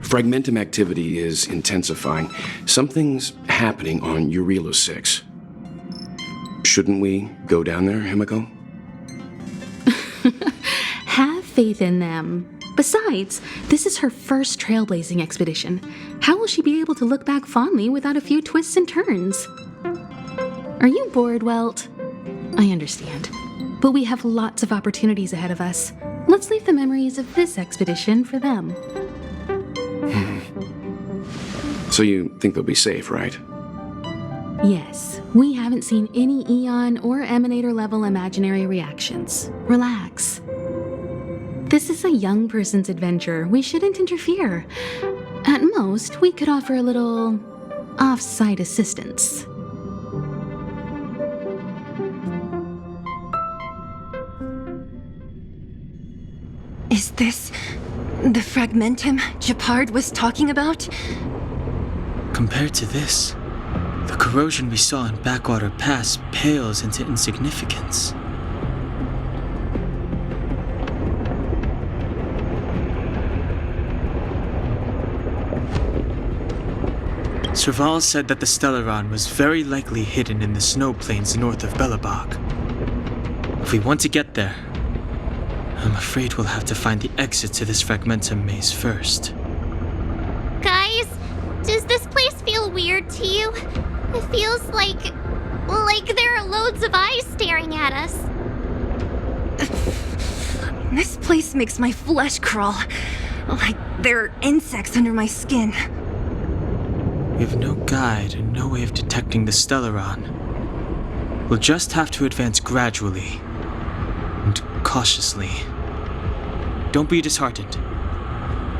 Fragmentum activity is intensifying. Something's happening on Eurilo 6. Shouldn't we go down there, Himiko? Have faith in them. Besides, this is her first trailblazing expedition. How will she be able to look back fondly without a few twists and turns? Are you bored, Welt? I understand. But we have lots of opportunities ahead of us. Let's leave the memories of this expedition for them. So you think they'll be safe, right? Yes, we haven't seen any Eon or Emanator level imaginary reactions. Relax. This is a young person's adventure. We shouldn't interfere. At most, we could offer a little off-site assistance. Is this the Fragmentum Japard was talking about? Compared to this, the corrosion we saw in Backwater Pass pales into insignificance. Serval said that the Stellaron was very likely hidden in the snow plains north of Belobog. If we want to get there, I'm afraid we'll have to find the exit to this Fragmentum maze first. Guys, does this place feel weird to you? It feels like there are loads of eyes staring at us. This place makes my flesh crawl. Like there are insects under my skin. We have no guide and no way of detecting the Stellaron. We'll just have to advance gradually and cautiously. Don't be disheartened.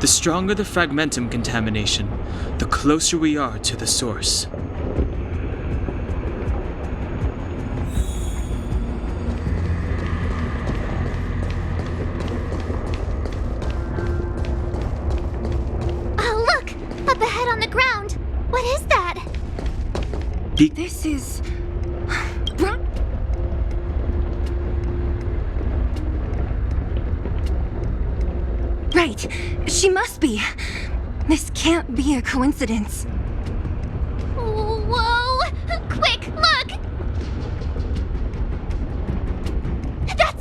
The stronger the Fragmentum contamination, the closer we are to the source. Oh, look! Up ahead on the ground! What is that? This is... Right. She must be. This can't be a coincidence. Whoa! Quick, look! That's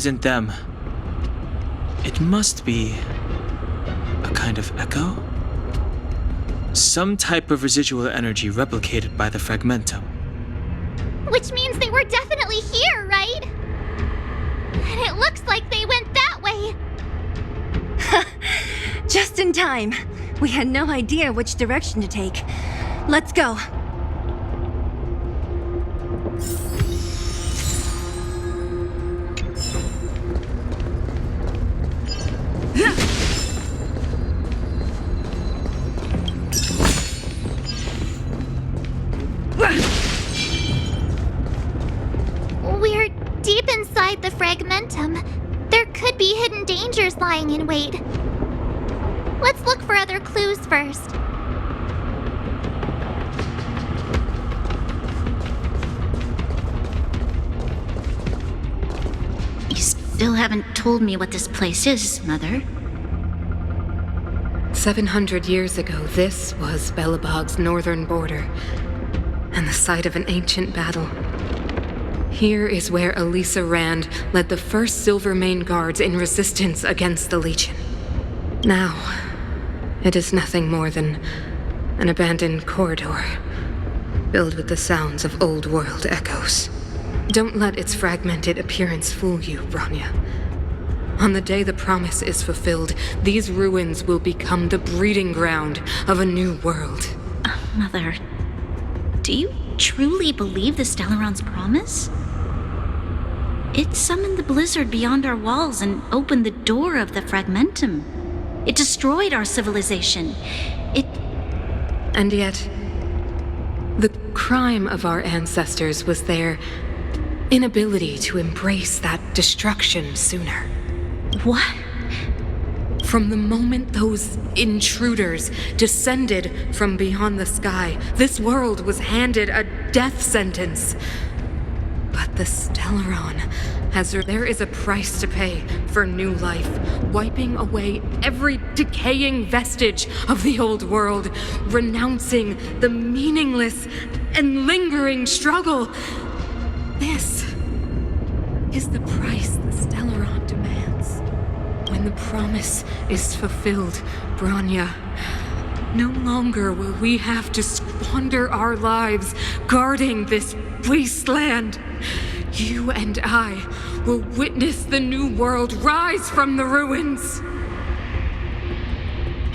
isn't them. It must be a kind of echo? Some type of residual energy replicated by the fragmentum. Which means they were definitely here, right? And it looks like they went that way. Just in time. We had no idea which direction to take. Let's go. We're deep inside the fragmentum. There could be hidden dangers lying in wait. Let's look for other clues first. You still haven't told me what this place is, Mother. 700 years ago, this was Belobog's northern border, and the site of an ancient battle. Here is where Elisa Rand led the first Silvermane Guards in resistance against the Legion. Now, it is nothing more than an abandoned corridor, filled with the sounds of old world echoes. Don't let its fragmented appearance fool you, Bronya. On the day the promise is fulfilled, these ruins will become the breeding ground of a new world. Mother, do you truly believe the Stellaron's promise? It summoned the blizzard beyond our walls and opened the door of the fragmentum. It destroyed our civilization. And yet, the crime of our ancestors was their inability to embrace that destruction sooner. What? From the moment those intruders descended from beyond the sky, this world was handed a death sentence. But the Stellaron there is a price to pay for new life, wiping away every decaying vestige of the old world, renouncing the meaningless and lingering struggle. This is the price the Stellaron demands. When the promise is fulfilled, Bronya, no longer will we have to squander our lives guarding this wasteland. You and I will witness the new world rise from the ruins.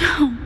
No.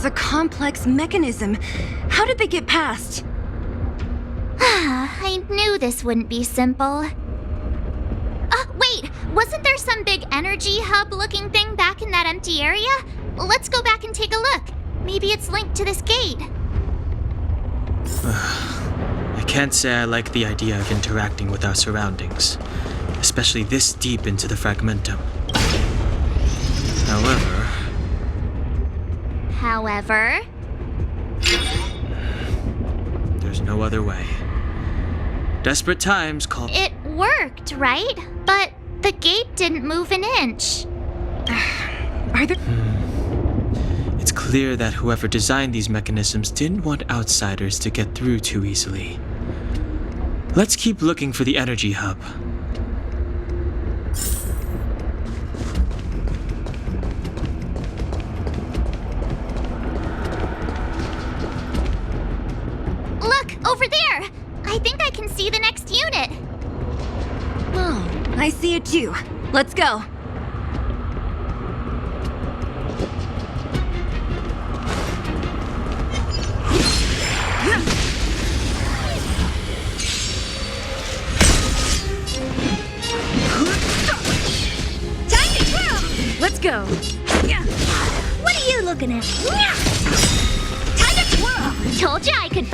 A complex mechanism. How did they get past? I knew this wouldn't be simple. Wait! Wasn't there some big energy hub-looking thing back in that empty area? Let's go back and take a look. Maybe it's linked to this gate. I can't say I like the idea of interacting with our surroundings, especially this deep into the fragmentum. However, there's no other way. Desperate times call. It worked, right? But the gate didn't move an inch. Are there... It's clear that whoever designed these mechanisms didn't want outsiders to get through too easily. Let's keep looking for the energy hub. Look, over there! I think I can see the next unit. Oh, I see it too. Let's go. Time to twirl! Let's go. What are you looking at? Time to twirl! Told you I could.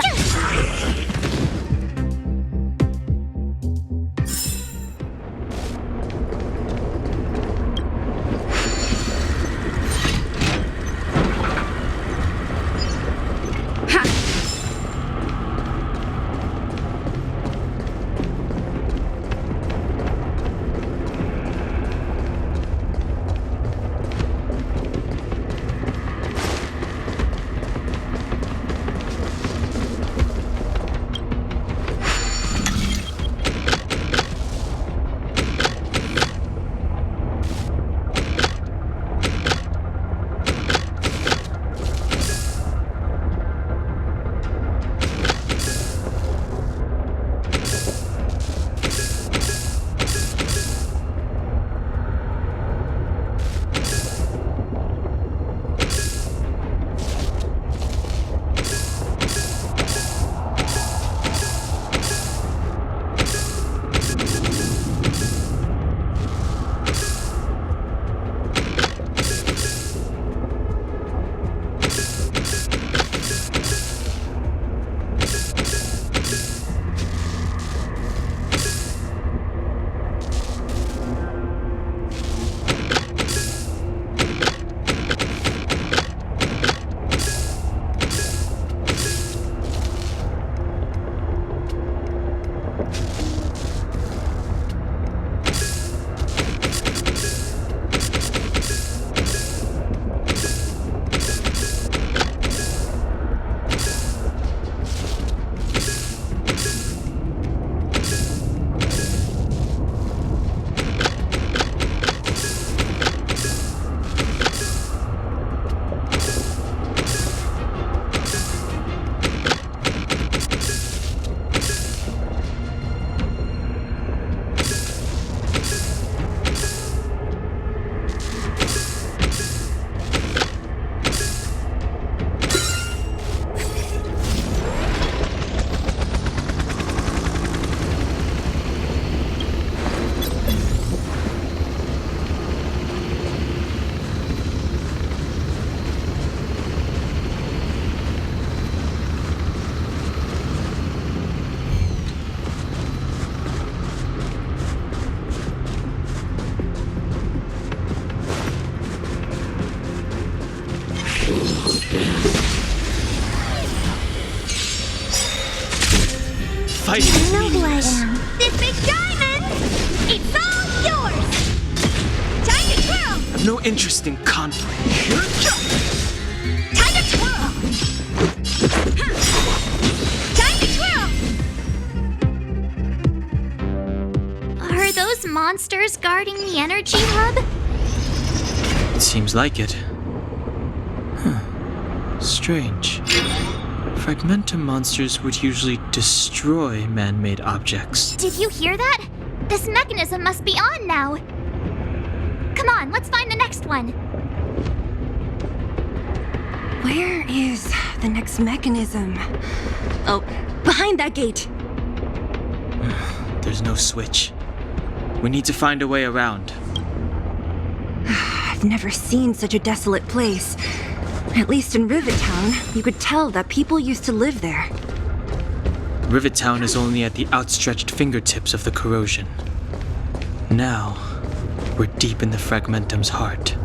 Fighting is No meaningless. blood. This big diamond! It's all yours! Time to twirl! I have no interest in conflict. Time to twirl! Time to twirl! Are those monsters guarding the energy hub? It seems like it. Huh. Strange. Fragmentum monsters would usually destroy man-made objects. Did you hear that? This mechanism must be on now. Come on, let's find the next one. Where is the next mechanism? Oh, behind that gate. There's no switch. We need to find a way around. I've never seen such a desolate place. At least in Rivet Town, you could tell that people used to live there. Rivet Town is only at the outstretched fingertips of the corrosion. Now, we're deep in the Fragmentum's heart.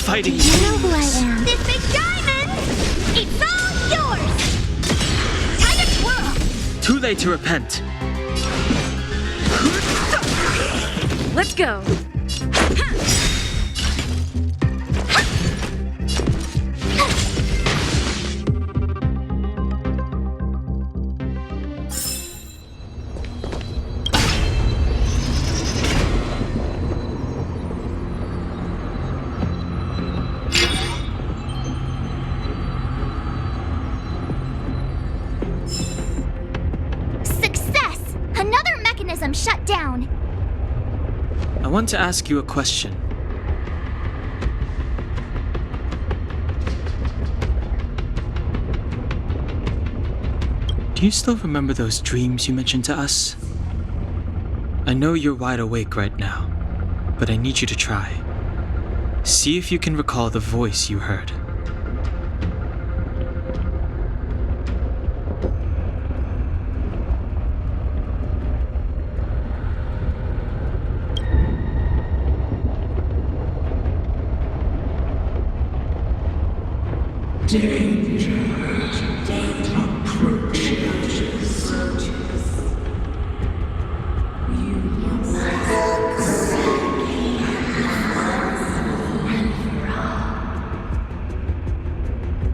Fighting You know who I am. This big diamond! It's all yours! Time to twirl! Too late to repent. Let's go. Success! Another mechanism shut down. I want to ask you a question. Do you still remember those dreams you mentioned to us? I know you're wide awake right now, but I need you to try. See if you can recall the voice you heard.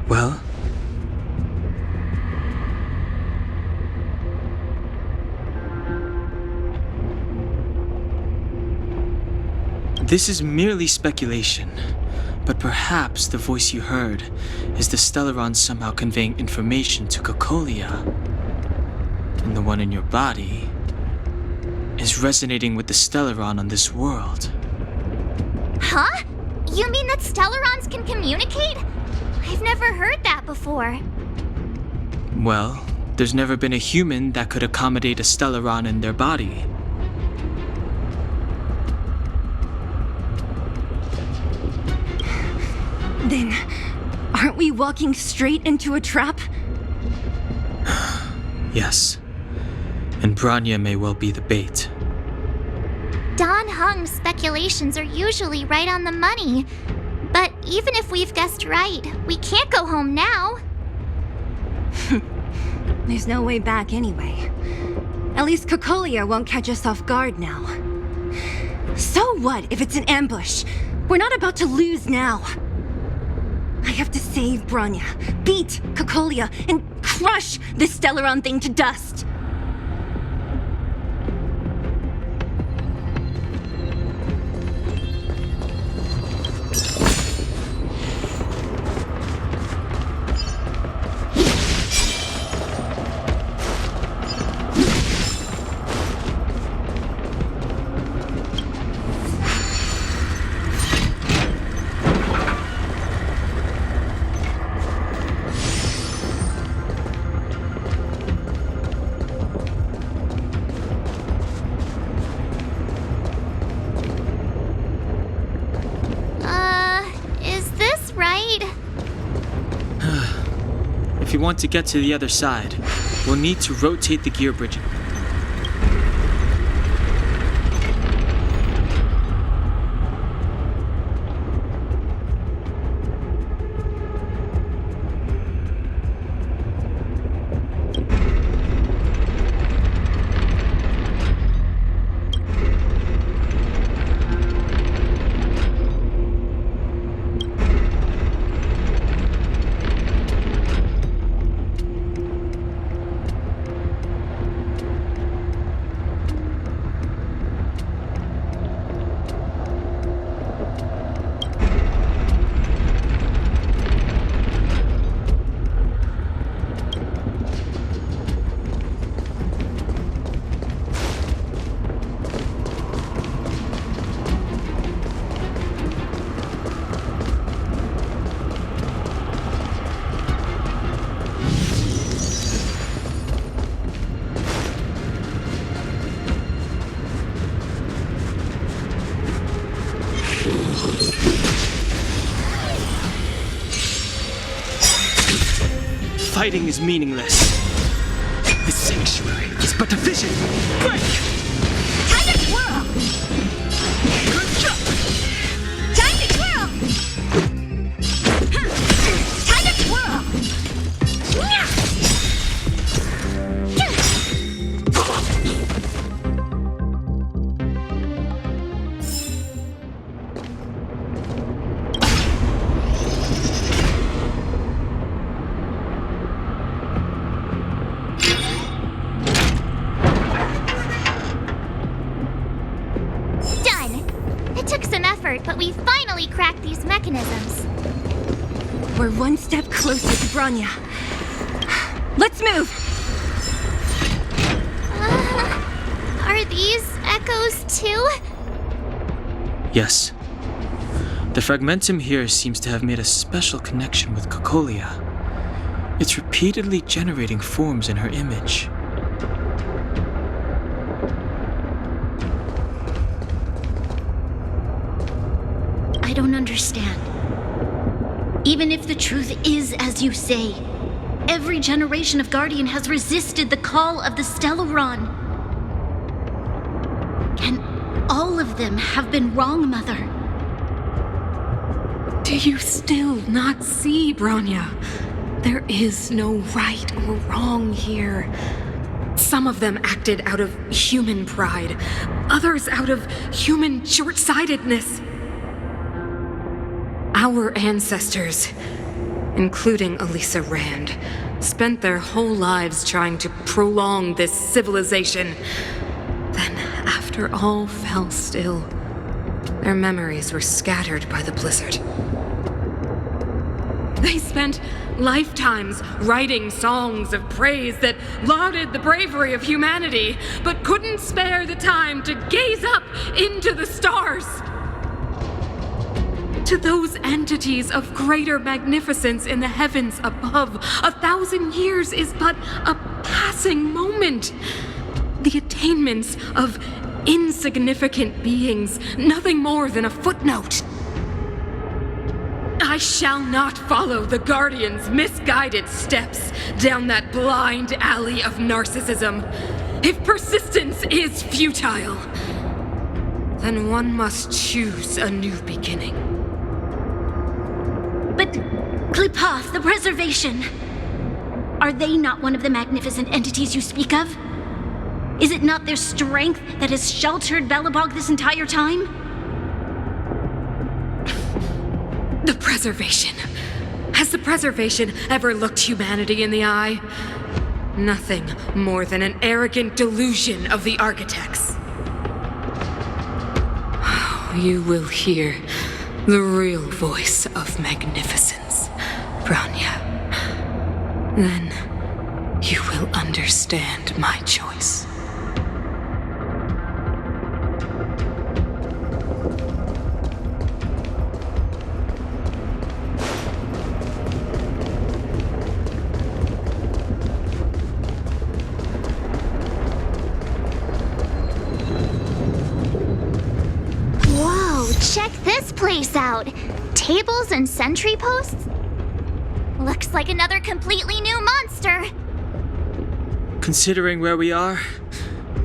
Well? This is merely speculation, but perhaps the voice you heard is the Stellaron somehow conveying information to Cocolia. And the one in your body is resonating with the Stellaron on this world. Huh? You mean that Stellarons can communicate? I've never heard that before. Well, there's never been a human that could accommodate a Stellaron in their body. Then, aren't we walking straight into a trap? Yes. And Bronya may well be the bait. Don Hung's speculations are usually right on the money. But even if we've guessed right, we can't go home now. There's no way back anyway. At least Cocolia won't catch us off guard now. So what if it's an ambush? We're not about to lose now. I have to save Bronya, beat Cocolia, and crush this Stellaron thing to dust. If you want to get to the other side, we'll need to rotate the gear bridge. Fighting is meaningless. The sanctuary is but a vision. Break! Time to twirl! Time to twirl! Time to twirl! But we finally cracked these mechanisms. We're one step closer to Bronya. Let's move! Are these echoes too? Yes. The fragmentum here seems to have made a special connection with Cocolia. It's repeatedly generating forms in her image. I don't understand. Even if the truth is as you say, every generation of Guardian has resisted the call of the Stellaron. Can all of them have been wrong, Mother? Do you still not see, Bronya? There is no right or wrong here. Some of them acted out of human pride, others out of human short-sightedness. Our ancestors, including Elisa Rand, spent their whole lives trying to prolong this civilization. Then, after all fell still, their memories were scattered by the blizzard. They spent lifetimes writing songs of praise that lauded the bravery of humanity, but couldn't spare the time to gaze up into the stars. To those entities of greater magnificence in the heavens above, 1,000 years is but a passing moment. The attainments of insignificant beings, nothing more than a footnote. I shall not follow the Guardian's misguided steps down that blind alley of narcissism. If persistence is futile, then one must choose a new beginning. But Klipoth, the Preservation, are they not one of the magnificent entities you speak of? Is it not their strength that has sheltered Belobog this entire time? The Preservation. Has the Preservation ever looked humanity in the eye? Nothing more than an arrogant delusion of the architects. You will hear the real voice of magnificence, Bronya. Then you will understand my choice. Check this place out. Tables and sentry posts? Looks like another completely new monster. Considering where we are,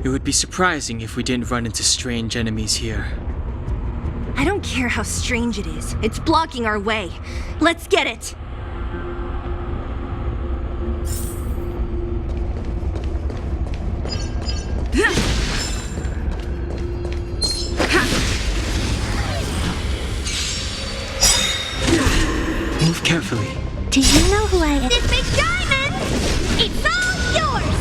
it would be surprising if we didn't run into strange enemies here. I don't care how strange it is. It's blocking our way. Let's get it! Move carefully. Do you know who I am? This big diamond! It's all yours!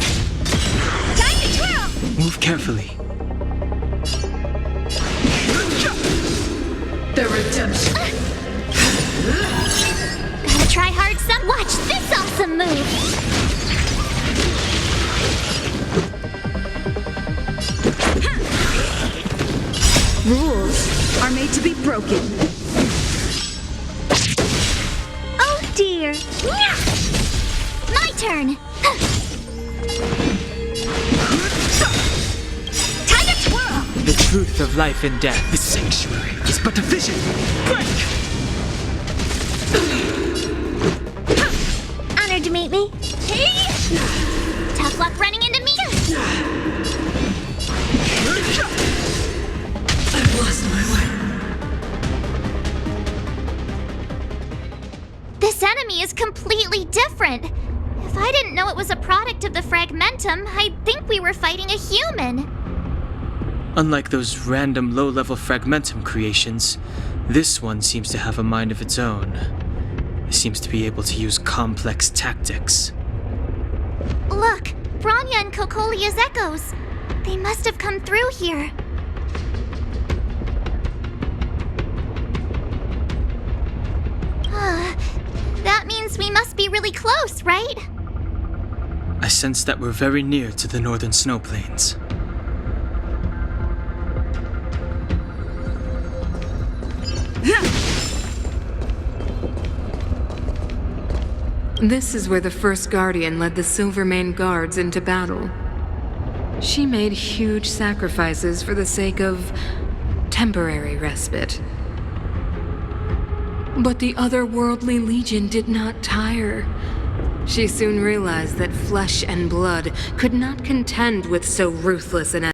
Time to twirl! Move carefully. The redemption. Gotta try hard some. Watch this awesome move! Rules are made to be broken. Oh dear! My turn! Time to twirl! the truth of life and death. The sanctuary is but a vision. Break! Honored to meet me. Hey! Tough luck running into me. I've lost my way. This enemy is completely different. If I didn't know it was a product of the Fragmentum, I'd think we were fighting a human. Unlike those random low-level Fragmentum creations, this one seems to have a mind of its own. It seems to be able to use complex tactics. Look, Bronya and Kokolia's echoes. They must have come through here. That means we must be really close, right? I sense that we're very near to the northern snow plains. This is where the first Guardian led the Silvermane Guards into battle. She made huge sacrifices for the sake of temporary respite. But the otherworldly Legion did not tire. She soon realized that flesh and blood could not contend with so ruthless an enemy.